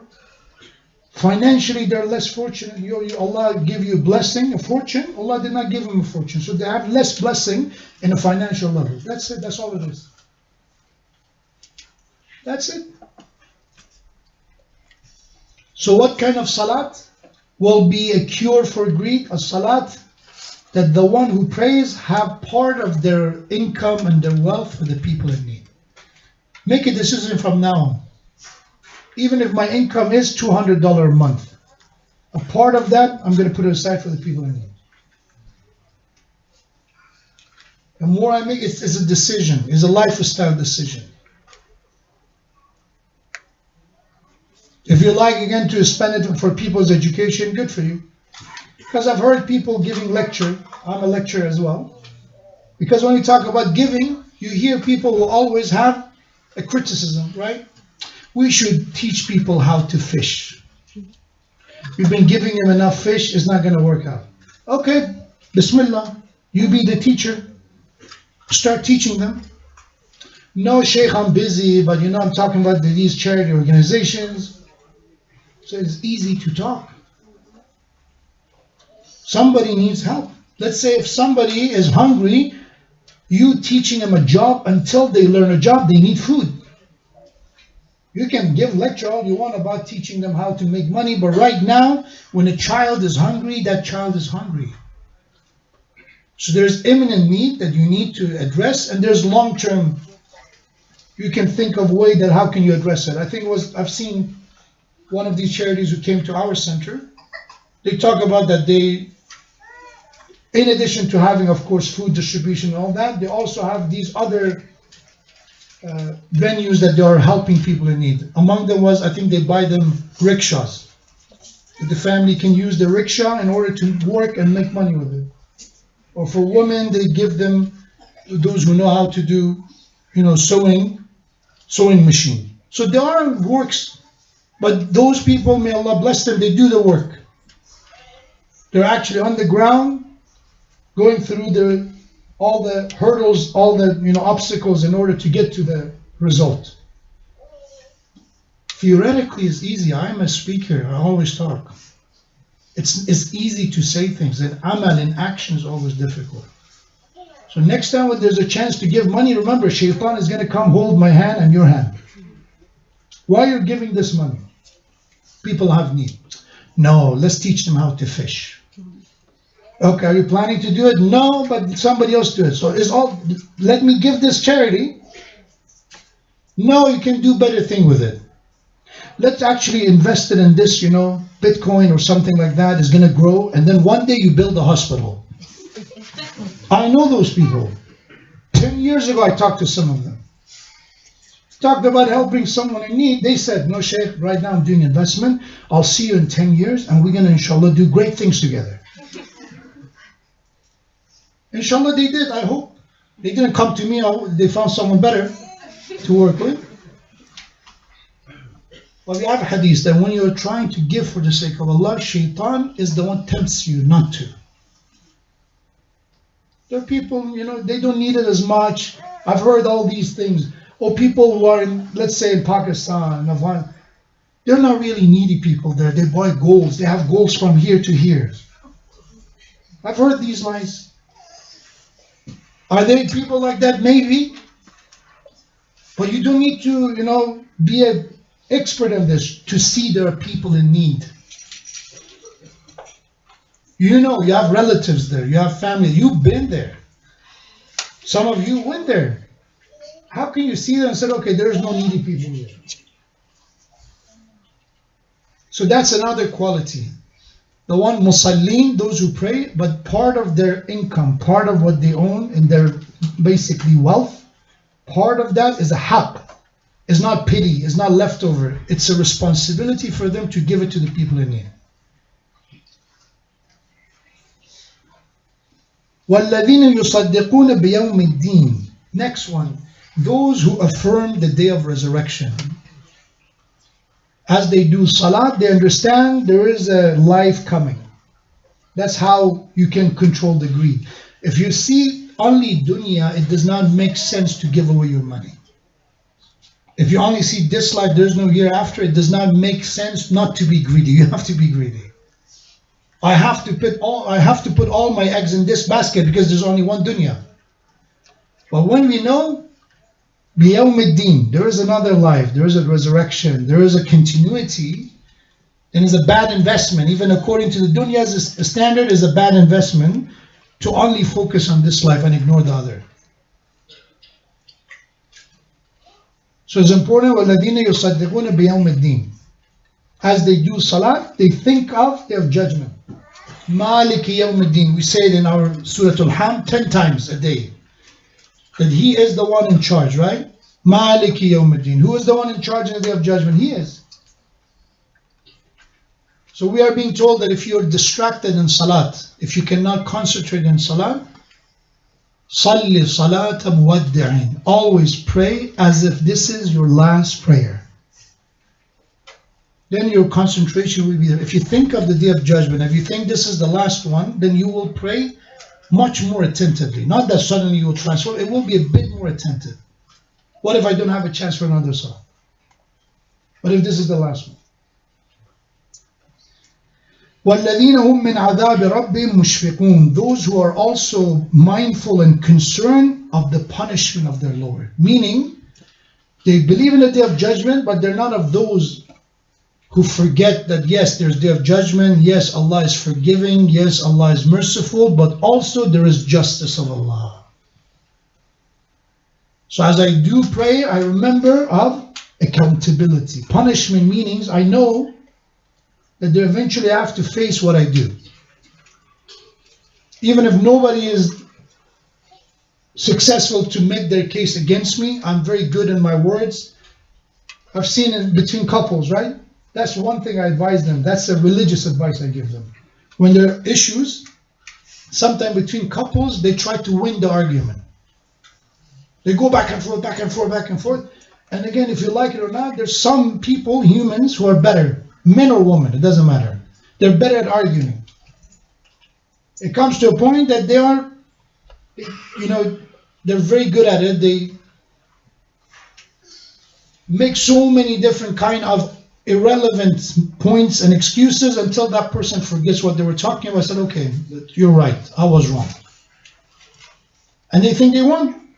Financially, they're less fortunate. Allah give you a blessing, a fortune. Allah did not give them a fortune. So they have less blessing in a financial level. That's it. That's all it is. That's it. So what kind of salat will be a cure for greed? A salat that the one who prays have part of their income and their wealth for the people in need. Make a decision from now on. Even if my income is $200 a month, a part of that I'm going to put it aside for the people in need. The more I make, it's a decision. It's a lifestyle decision. If you like, again, to spend it for people's education, good for you. Because I've heard people giving lecture. I'm a lecturer as well. Because when we talk about giving, you hear people who always have a criticism, right? We should teach people how to fish. We've been giving them enough fish, it's not going to work out. Okay, Bismillah, you be the teacher. Start teaching them. No, Sheikh, I'm busy, but I'm talking about these charity organizations. So it's easy to talk. Somebody needs help. Let's say if somebody is hungry, you teaching them a job, until they learn a job, they need food. You can give lecture all you want about teaching them how to make money, but right now, when a child is hungry, that child is hungry. So there's imminent need that you need to address, and there's long-term. You can think of a way that how can you address it. I think I've seen one of these charities who came to our center. They talk about that they, in addition to having, of course, food distribution and all that, they also have these other venues that they are helping people in need. Among them was, I think they buy them rickshaws. The family can use the rickshaw in order to work and make money with it. Or for women, they give them, those who know how to do, sewing machine. So there are works, but those people, may Allah bless them, they do the work. They're actually on the ground, going through all the hurdles, all the obstacles in order to get to the result. Theoretically, it's easy. I'm a speaker. I always talk. It's easy to say things. And amal, in action, is always difficult. So next time when there's a chance to give money, remember, Shaitan is going to come hold my hand and your hand. Why you're giving this money? People have need. No, let's teach them how to fish. Okay, are you planning to do it? No, but somebody else do it. So it's all, let me give this charity. No, you can do better thing with it. Let's actually invest it in this, Bitcoin or something like that is going to grow. And then one day you build a hospital. I know those people. 10 years ago, I talked to some of them. Talked about helping someone in need. They said, no, Sheikh, right now I'm doing investment. I'll see you in 10 years and we're going to, inshallah, do great things together. Inshallah, they did, I hope. They didn't come to me, they found someone better to work with. Well, we have a hadith that when you're trying to give for the sake of Allah, Shaitan is the one who tempts you not to. There are people, they don't need it as much. I've heard all these things. Or people who are in, let's say in Pakistan, Afghanistan, they're not really needy people there. They buy golds. They have golds from here to here. I've heard these lines. Are there people like that? Maybe. But you don't need to, be an expert in this to see there are people in need. You have relatives there. You have family. You've been there. Some of you went there. How can you see them and say, okay, there's no needy people here? So that's another quality. The one musallin, those who pray, but part of their income, part of what they own and their basically wealth, part of that is a haqq. It's not pity, it's not leftover. It's a responsibility for them to give it to the people in need. وَالَّذِينَ يُصَدِّقُونَ بِيَوْمِ الدِّينِ. Next one, those who affirm the day of resurrection. As they do salat, they understand there is a life coming. That's how you can control the greed. If you see only dunya, it does not make sense to give away your money. If you only see this life, there's no hereafter, it does not make sense not to be greedy. You have to be greedy. I have to put all my eggs in this basket because there's only one dunya. But when we know بِيَوْمِ الدِّينِ, there is another life, there is a resurrection, there is a continuity, and it's a bad investment. Even according to the dunya's standard, is a bad investment to only focus on this life and ignore the other. So it's important, وَالَّذِينَ يُصَدِّقُونَ بِيَوْمِ الدِّينِ. As they do salat, they think of their judgment. مَالِكِ يَوْمِ الدِّينِ. We say it in our Surah Al-Ham 10 times a day. that He is the one in charge, right? Maliki Yawmiddin. Who is the one in charge in the Day of Judgment? He is. So we are being told that if you are distracted in Salat, if you cannot concentrate in Salat, Salli salata muwaddi'in. Always pray as if this is your last prayer. Then your concentration will be there. If you think of the Day of Judgment, if you think this is the last one, then you will pray much more attentively. Not that suddenly you will transform, it will be a bit more attentive. What if I don't have a chance for another Salah? What if this is the last one? وَالَّذِينَ هُمْ مِنْ عَذَابِ رَبِّهِمْ مُشْفِقُونَ. Those who are also mindful and concerned of the punishment of their Lord. Meaning, they believe in the Day of Judgment, but they're not of those who forget that yes, there's Day of Judgment, yes, Allah is forgiving, yes, Allah is merciful, but also there is justice of Allah. So as I do pray, I remember of accountability. Punishment meanings, I know that they eventually have to face what I do. Even if nobody is successful to make their case against me, I'm very good in my words. I've seen it between couples, right? That's one thing I advise them. That's a religious advice I give them. When there are issues, sometimes between couples, they try to win the argument. They go back and forth, back and forth, back and forth. And again, if you like it or not, there's some people, humans, who are better. Men or women, it doesn't matter. They're better at arguing. It comes to a point that they are, they're very good at it. They make so many different kind of irrelevant points and excuses until that person forgets what they were talking about. I said, okay, you're right, I was wrong. And they think they won.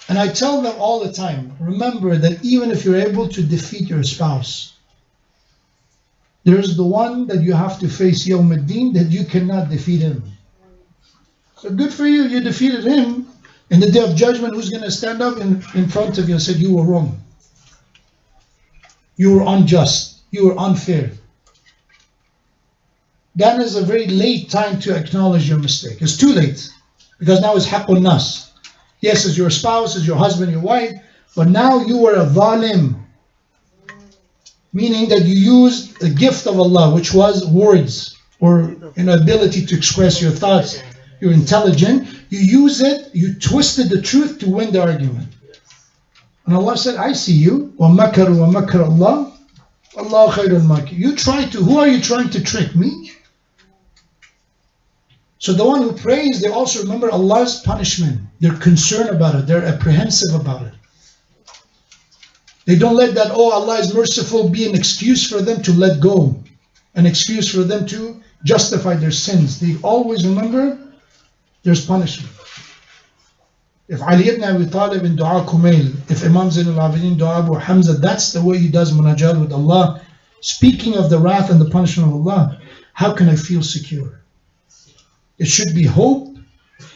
And I tell them all the time, remember that even if you're able to defeat your spouse, there's the one that you have to face Yawm al-Din that you cannot defeat him. So good for you, you defeated him. In the Day of Judgment, who's going to stand up in front of you and say, you were wrong. You were unjust. You were unfair. That is a very late time to acknowledge your mistake. It's too late. Because now it's haqqun nas. Yes, it's your spouse, it's your husband, your wife. But now you were a zalim. Meaning that you used the gift of Allah, which was words, or ability to express your thoughts. You're intelligent. You use it, you twisted the truth to win the argument. And Allah said, I see you. وَمَكَرُ وَمَكَرَ اللَّهُ اللَّهُ خَيْرُ الْمَاكِرِينَ. You try to, who are you trying to trick? Me? So the one who prays, they also remember Allah's punishment. They're concerned about it. They're apprehensive about it. They don't let that, oh, Allah is merciful, be an excuse for them to let go. An excuse for them to justify their sins. They always remember there's punishment. If Ali ibn Abi Talib in Dua Kumail, if Imam Zain al-Abidin Dua Abu Hamza, that's the way he does munajat with Allah. Speaking of the wrath and the punishment of Allah, how can I feel secure? It should be hope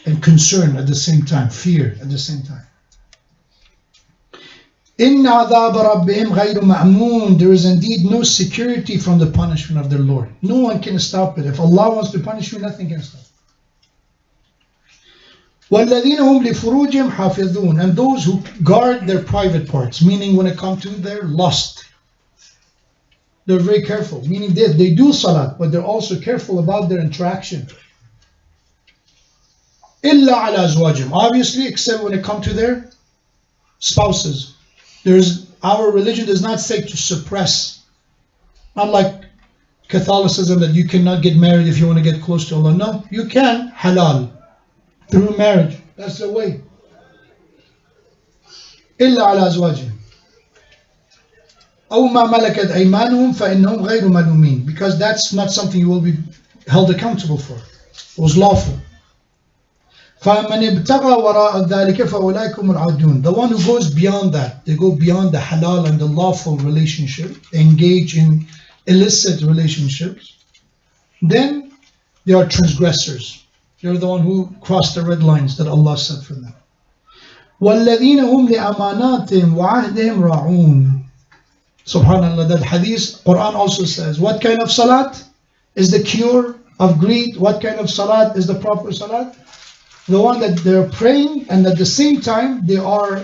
and concern at the same time, fear at the same time. إِنَّ عَذَابَ رَبِّهِمْ غَيْرُ مَأْمُونٍ. There is indeed no security from the punishment of their Lord. No one can stop it. If Allah wants to punish you, nothing can stop it. وَالَّذِينَ هُمْ لِفُرُوجِهِمْ حَافِظُونَ. And those who guard their private parts, meaning when it comes to their lust, they're very careful. Meaning they do salat, but they're also careful about their interaction. إِلَّا عَلَى أَزْوَاجِهِمْ. Obviously, except when it comes to their spouses. Our religion does not say to suppress. Unlike Catholicism that you cannot get married if you want to get close to Allah. No, you can, halal, through marriage. That's the way. إِلَّا عَلَى أَزْوَاجِهِمْ أَوْ مَا مَلَكَتْ أَيْمَانُهُمْ فَإِنَّهُمْ غَيْرُ مَلُومِينَ. Because that's not something you will be held accountable for. It was lawful. فَمَنِ ابْتَغَى وَرَاءَ ذَلِكَ فَأُولَٰئِكَ هُمُ الْعَادُونَ. The one who goes beyond that, they go beyond the halal and the lawful relationship, engage in illicit relationships, then they are transgressors. They're the one who crossed the red lines that Allah set for them. وَالَّذِينَ هُمْ لِأَمَانَاتِهِمْ وَعَهْدِهِمْ رَاعُونَ. Subhanallah, that hadith, Quran also says, what kind of salat is the cure of greed? What kind of salat is the proper salat? The one that they're praying and at the same time they are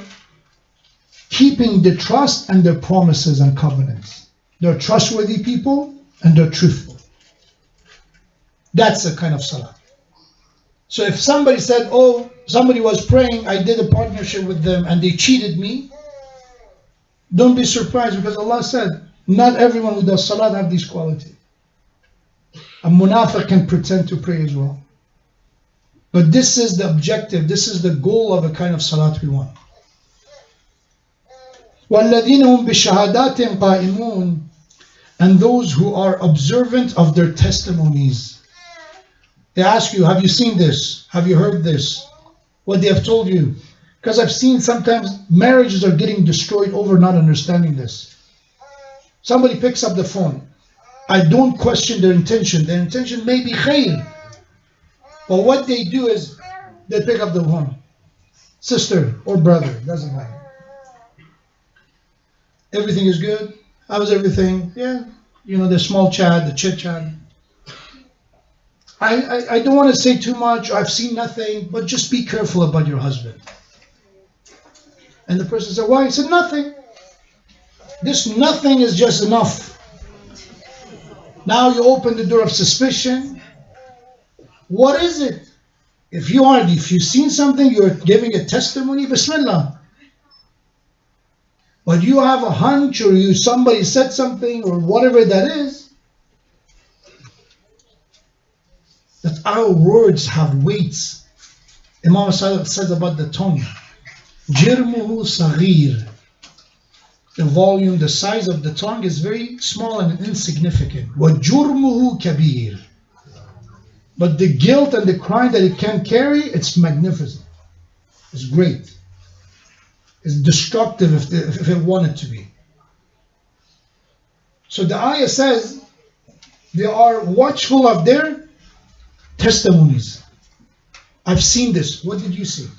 keeping the trust and their promises and covenants. They're trustworthy people and they're truthful. That's the kind of salah. So if somebody said, oh, somebody was praying, I did a partnership with them and they cheated me, don't be surprised, because Allah said, not everyone who does salah have these qualities. A munafiq can pretend to pray as well. But this is the objective, this is the goal of a kind of salat we want. وَالَّذِينَ هُمْ بِشَهَادَاتٍ قَائِمُونَ, and those who are observant of their testimonies. They ask you, have you seen this? Have you heard this? What they have told you? Because I've seen sometimes marriages are getting destroyed over not understanding this. Somebody picks up the phone. I don't question their intention. Their intention may be khair. But what they do is, they pick up the phone. Sister or brother, doesn't matter. Everything is good? How's everything? Yeah, you know, the small chat, the chit chat. I don't want to say too much. I've seen nothing, but just be careful about your husband. And the person said, why? He said, nothing. This nothing is just enough. Now you open the door of suspicion. What is it? If you've seen something, you're giving a testimony, Bismillah. But you have a hunch, or somebody said something, or whatever that is, that our words have weights. Imam says about the tongue, Jirmuhu saghir. The volume, the size of the tongue is very small and insignificant. Wa jurmuhu kabir. But the guilt and the crime that it can carry, it's magnificent. It's great. It's destructive if it wanted to be. So the ayah says they are watchful of their testimonies. I've seen this. What did you see?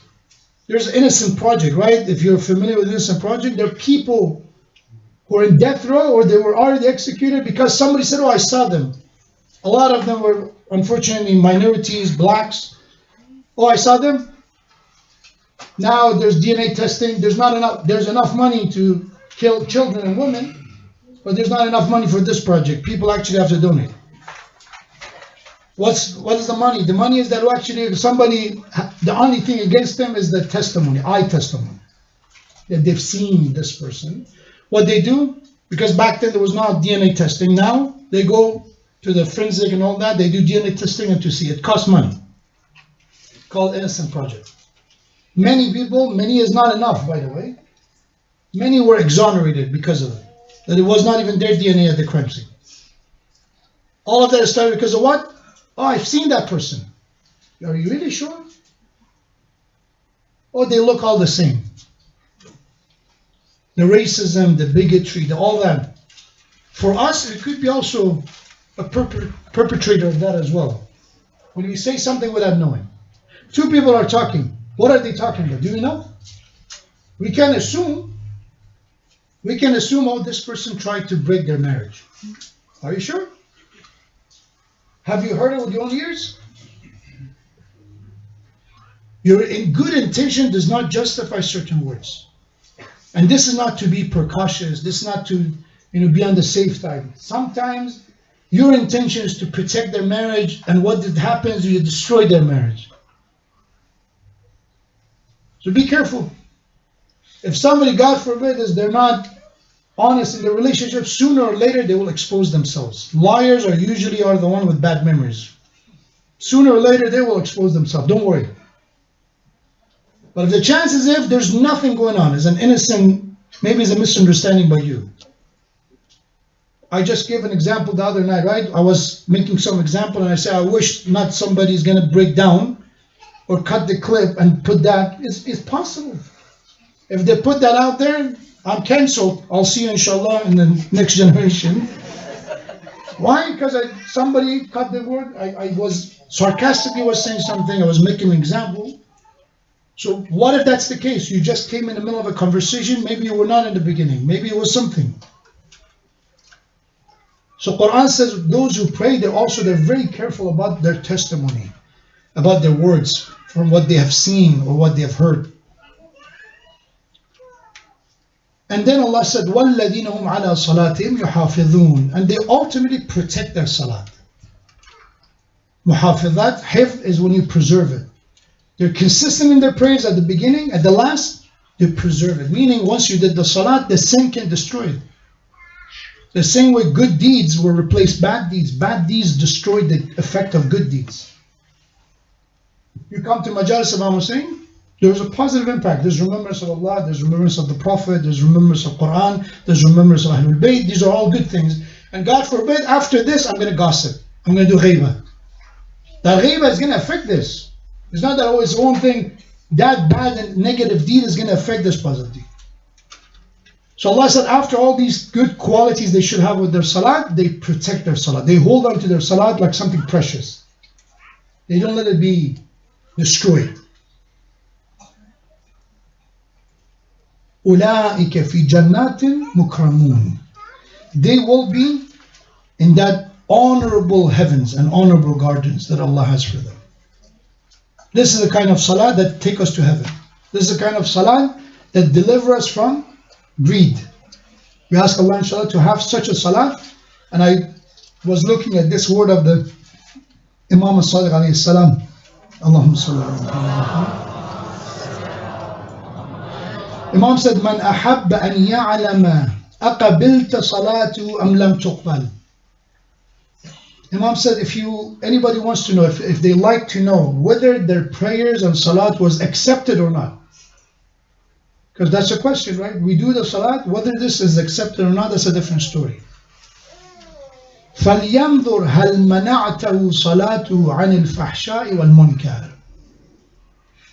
There's Innocent Project, right? If you're familiar with Innocent Project, there are people who are in death row or they were already executed because somebody said, oh, I saw them. A lot of them were, unfortunately, minorities, blacks. Oh, I saw them. Now there's DNA testing. There's enough money to kill children and women, but there's not enough money for this project. People actually have to donate. What is the money? The money is that actually if somebody, the only thing against them is the testimony, eye testimony, that they've seen this person. What they do, because back then there was not DNA testing, now they go to the forensic and all that, they do DNA testing and to see. It costs money. Called Innocent Project. Many people, many is not enough, by the way. Many were exonerated because of it. That it was not even their DNA at the crime scene. All of that started because of what? Oh, I've seen that person. Are you really sure? Oh, they look all the same. The racism, the bigotry, all that. For us, it could be also a perpetrator of that as well. When we say something without knowing. Two people are talking. What are they talking about? Do we know? We can assume. We can assume, oh, this person tried to break their marriage. Are you sure? Have you heard it with your own ears? Your good intention does not justify certain words. And this is not to be precautious. This is not to be on the safe side. Sometimes your intention is to protect their marriage, and what happens, you destroy their marriage. So be careful. If somebody, God forbid, they're not honest in their relationship, sooner or later they will expose themselves. Liars are usually the one with bad memories. Sooner or later they will expose themselves. Don't worry. But if the chances if there's nothing going on, it's an innocent, maybe it's a misunderstanding by you. I just gave an example the other night, right? I was making some example and I said, I wish not somebody's going to break down or cut the clip and put that. It's possible. If they put that out there, I'm cancelled. I'll see you inshallah in the next generation. Why? Because somebody cut the word. I was sarcastically saying something. I was making an example. So what if that's the case? You just came in the middle of a conversation. Maybe you were not in the beginning. Maybe it was something. So Quran says those who pray, they're very careful about their testimony, about their words. from what they have seen or what they have heard. And then Allah said, وَالَّذِينَ هُمْ عَلَى صَلَاتِهِمْ يُحَافِظُونَ, and they ultimately protect their salat. Muhafizat, hifz is when you preserve it. They're consistent in their prayers at the beginning, at the last, they preserve it. Meaning once you did the salat, the sin can destroy it. The same way good deeds will replace bad deeds. Bad deeds destroy the effect of good deeds. You come to Majalis of Hussein, there's a positive impact. There's remembrance of Allah, there's remembrance of the Prophet, there's remembrance of Quran, there's remembrance of Ahlul Bayt. These are all good things. And God forbid, after this, I'm going to gossip. I'm going to do ghaibah. That ghaibah is going to affect this. It's not that it's one thing, that bad and negative deed is going to affect this positive deed. So Allah said after all these good qualities they should have with their salat, they protect their salat. They hold on to their salat like something precious. They don't let it be destroyed. أُولَٰئِكَ فِي جَنَّاتٍ مُكْرَمُونَ, they will be in that honorable heavens and honorable gardens that Allah has for them. This is the kind of salat that take us to heaven. This is the kind of salat that deliver us from greed. We ask Allah inshallah to have such a salat. And I was looking at this word of the Imam as-Sadiq alayhi salam. Allahumma salli ala Muhammad. Imam said, Man ahabba an ya'lama aqabilta salatu am lam tuqbal. Imam said, anybody wants to know, if they like to know whether their prayers and salat was accepted or not. Because that's a question, right? We do the salat, whether this is accepted or not, that's a different story. فَلْيَنْظُرْ هَلْ مَنَعْتَهُ صَلَاتُهُ عَنِ الْفَحْشَاءِ وَالْمُنْكَرِ.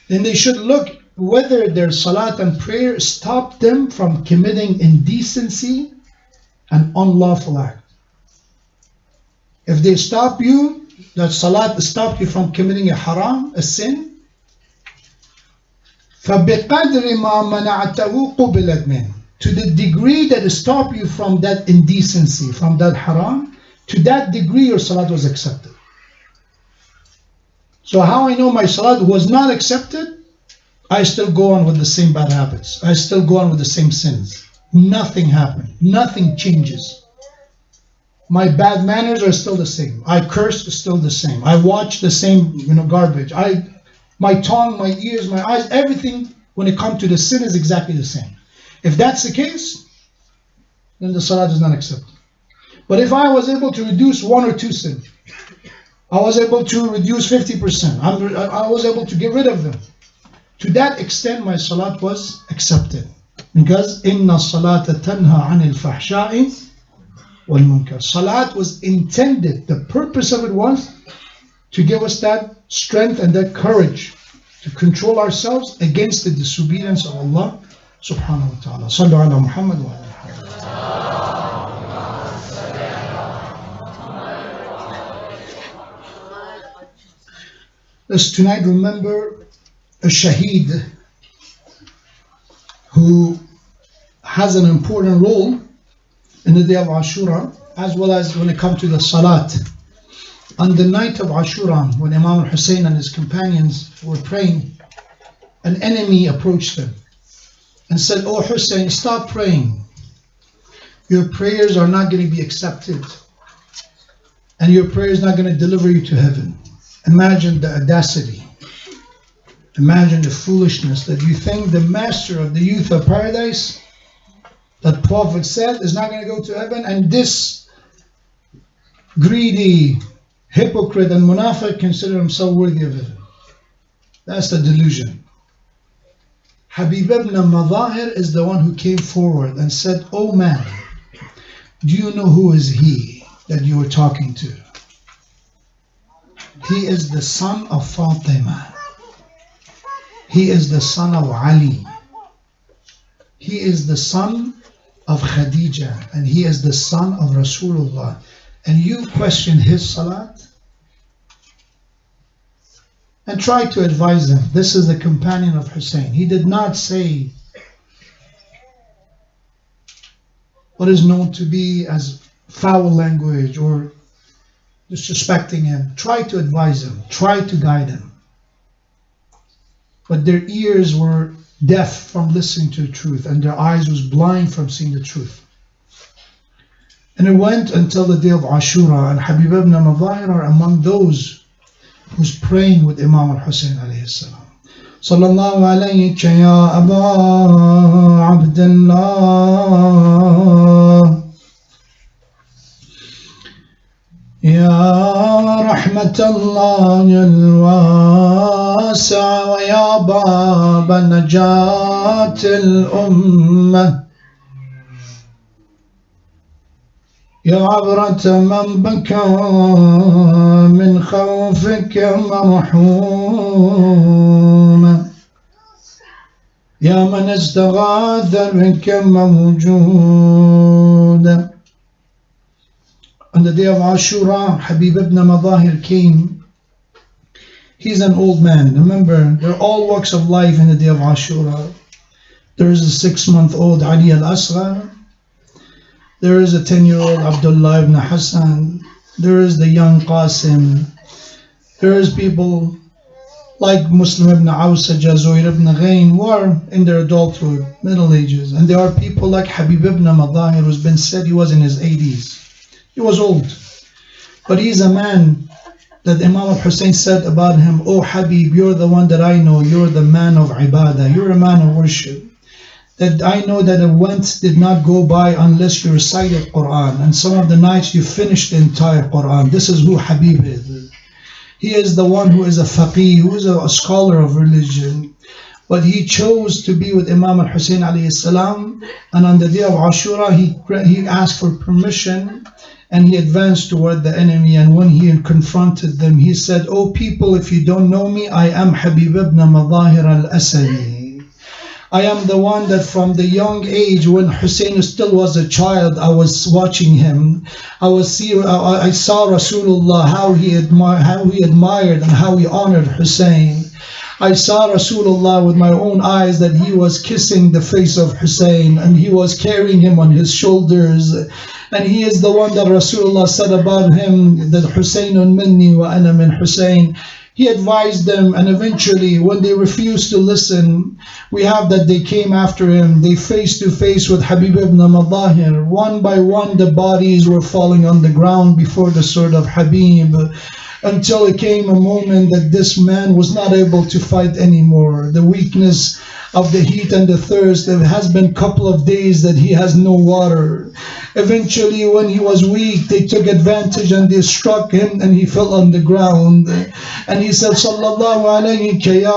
Then they should look whether their salat and prayer stopped them from committing indecency and unlawful act. If they stop you, that salat stopped you from committing a haram, a sin, فَبِقَدْرِ مَا مَنَعْتَهُ قُبِلَتْ مِنْ, to the degree that it stopped you from that indecency, from that haram, to that degree your salat was accepted. So how I know my salat was not accepted? I still go on with the same bad habits. I still go on with the same sins. Nothing happened. Nothing changes. My bad manners are still the same. I curse is still the same. I watch the same, garbage. My tongue, my ears, my eyes, everything when it comes to the sin is exactly the same. If that's the case, then the salat is not accepted. But if I was able to reduce 1 or 2 sins, I was able to reduce 50%, I was able to get rid of them. To that extent, my salat was accepted. Because إِنَّ الصَّلَاةَ تَنْهَى عَنِ الْفَحْشَاءِ وَالْمُنْكَرِ. Salat was intended, the purpose of it was to give us that strength and that courage to control ourselves against the disobedience of Allah subhanahu wa ta'ala. Sallu ala Muhammad wa ala Let's tonight remember a shaheed who has an important role in the day of Ashura, as well as when it comes to the salat. On the night of Ashura, when Imam al-Hussein and his companions were praying, an enemy approached them and said, "Oh Hussein, stop praying. Your prayers are not going to be accepted, and your prayer is not going to deliver you to heaven." Imagine the audacity. Imagine the foolishness that you think the master of the youth of paradise, that Prophet said, is not going to go to heaven, and this greedy hypocrite and munafiq consider himself worthy of heaven. That's the delusion. Habib ibn Madahir is the one who came forward and said, "Oh man, do you know who is he that you were talking to? He is the son of Fatima. He is the son of Ali. He is the son of Khadija, and he is the son of Rasulullah. And you question his salat?" And try to advise him. This is the companion of Hussein. He did not say what is known to be as foul language or disrespecting him. Try to advise him. Try to guide him. but their ears were deaf from listening to the truth, and their eyes was blind from seeing the truth. And it went until the day of Ashura, and Habib ibn Madahir are among those who's praying with Imam al-Hussein alayhi salam. Sallallahu alayka ya Aba Abdullah, Ya Rahmatullah al-Wasi'a, wa ya Baba Najat al-Ummah, يا عبرة من بكى من خوفك مرحوم، يا من استغاث بك موجود. On the day of Ashura, Habib ibn Madahir came. He's an old man. Remember, there are all walks of life in the day of Ashura. There is a 6-month-old Ali al-Asghar. There is a 10-year-old Abdullah ibn Hassan. There is the young Qasim. There is people like Muslim ibn Awsaja, Zuhair ibn Ghain, who are in their adulthood, middle ages. And there are people like Habib ibn Madahir, who's been said he was in his 80s. He was old. But he's a man that Imam al-Hussein said about him, "Oh Habib, you're the one that I know. You're the man of ibadah. You're a man of worship. That I know that a month did not go by unless you recited Quran, and some of the nights you finished the entire Quran." This is who Habib is. He is the one who is a faqih, who is a scholar of religion. But he chose to be with Imam al-Hussein alayhi salam, and on the day of Ashura he asked for permission, and he advanced toward the enemy. And when he confronted them, he said, "Oh people, if you don't know me, I am Habib ibn Madahir al-Asadi. I am the one that from the young age, when Hussein still was a child, I was watching him. I saw Rasulullah, how he admired and how he honored Hussein. I saw Rasulullah with my own eyes that he was kissing the face of Hussein, and he was carrying him on his shoulders. And he is the one that Rasulullah said about him, that Husaynun minni wa ana min Husayn." He advised them, and eventually when they refused to listen, we have that they came after him. They face to face with Habib ibn Madahir. One by one the bodies were falling on the ground before the sword of Habib, until it came a moment that this man was not able to fight anymore. The weakness of the heat and the thirst. It has been a couple of days that he has no water. Eventually, when he was weak, they took advantage and they struck him, and he fell on the ground. And he said, "Sallallahu alayka ya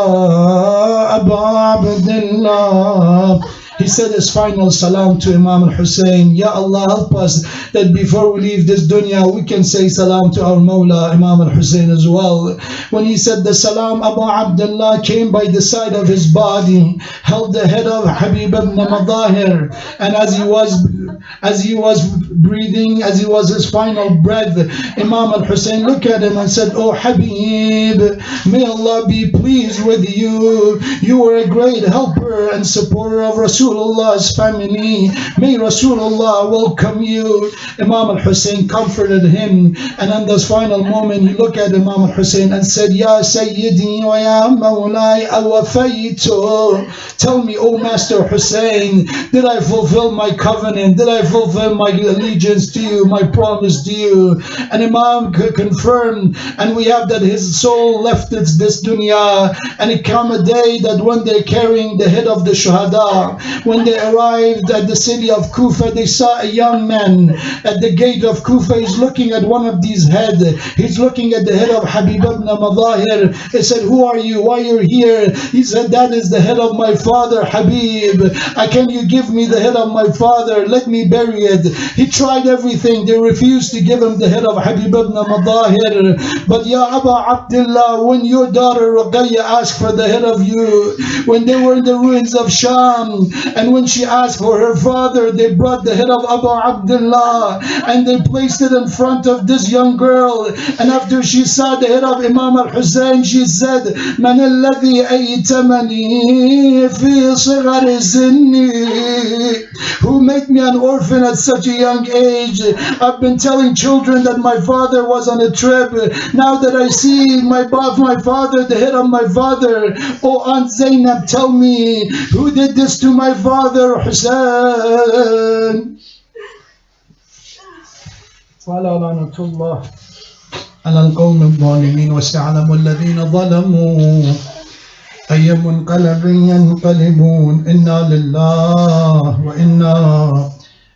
Aba Abdullah." He said his final salam to Imam al-Hussein. Ya Allah, help us that before we leave this dunya, we can say salam to our Mawla, Imam al-Hussein as well. When he said the salam, Abu Abdullah came by the side of his body, held the head of Habib ibn Madahir, and as he was breathing, as he was his final breath, Imam al-Hussein looked at him and said, "Oh Habib, may Allah be pleased with you. You were a great helper and supporter of Rasulullah's family. May Rasulullah welcome you." Imam al-Hussein comforted him, and in this final moment he looked at Imam al-Hussein and said, "Ya Sayyidi wa ya Mawlai awafaytu." Tell me, O Master Hussein, did I fulfill my covenant? Did I fulfill my allegiance to you, my promise to you? And Imam confirmed, and we have that his soul left this dunya, and it came a day that when they're carrying the head of the shuhada, when they arrived at the city of Kufa, they saw a young man at the gate of Kufa. He's looking at one of these heads. He's looking at the head of Habib ibn Madahir. He said, "Who are you? Why you're here?" He said, "That is the head of my father, Habib. Can you give me the head of my father? Let me bury it." He tried everything. They refused to give him the head of Habib ibn Madahir. But Ya Aba Abdullah, when your daughter Ruqayya asked for the head of you, when they were in the ruins of Sham, and when she asked for her father, they brought the head of Abu Abdullah and they placed it in front of this young girl. And after she saw the head of Imam al-Hussein, she said, "Man alladhi aytamani fi sighar sinni?" Who made me an orphan at such a young age. I've been telling children that my father was on a trip. Now that I see my father, the head of my father, oh Aunt Zainab, tell me, who did this to my father, Hussein? ولا لعنة الله على القوم الظالمين وسيعلم الذين ظلموا أي منقلب ينقلبون إنا لله وإنا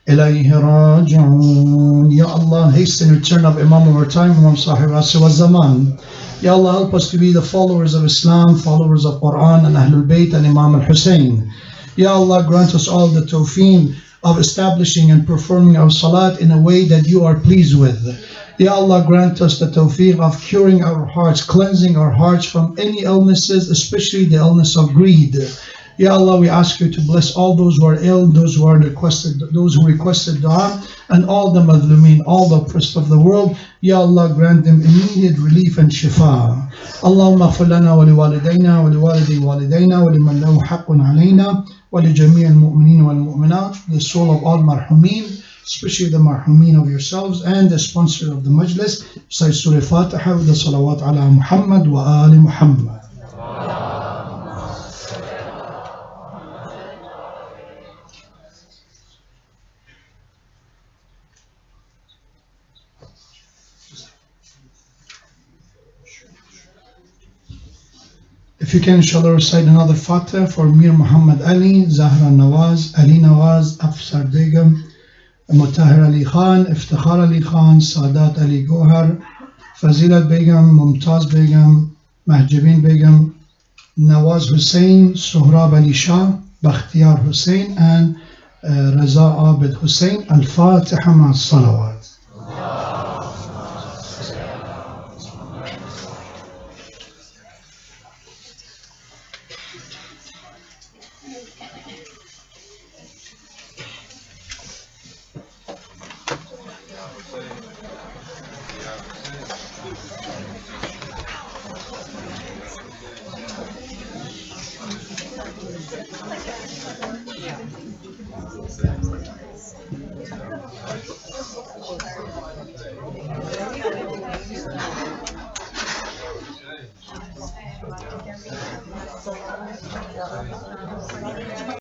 إليه راجعون. Ya Allah, hasten return of Imam of our time, Imam Sahib Asr wa Zaman. Ya Allah, help us to be the followers of Islam, followers of Quran and Ahlul Bayt and Imam al-Hussein. Ya Allah, grant us all the tawfiq of establishing and performing our salat in a way that you are pleased with. Ya Allah, grant us the tawfiq of curing our hearts, cleansing our hearts from any illnesses, especially the illness of greed. Ya Allah, we ask you to bless all those who are ill, those who requested dua, and all the madhlumin, all the oppressed of the world. Ya Allah, grant them immediate relief and shifa. Allahumma ighfir lana wa liwalidayna wa liwalidi walidayna wa liman lahu haqqun alayna wa li jami' al-mu'minin wal-mu'minat, the soul of all marhumin, especially the marhumin of yourselves and the sponsor of the Majlis. Say Surah Fatiha with the salawat ala Muhammad wa ali Muhammad. If you can, inshallah, recite another Fatiha for Mir Muhammad Ali, Zahra Nawaz, Ali Nawaz, Afsar Begum, Mutahir Ali Khan, Iftikhar Ali Khan, Sadat Ali Gohar, Fazilat Begum, Mumtaz Begum, Mahjabin Begum, Nawaz Hussain, Sohrab Ali Shah, Bakhtiyar Hussain, and Raza Abid Hussain. Al-Fatiha ma salawat.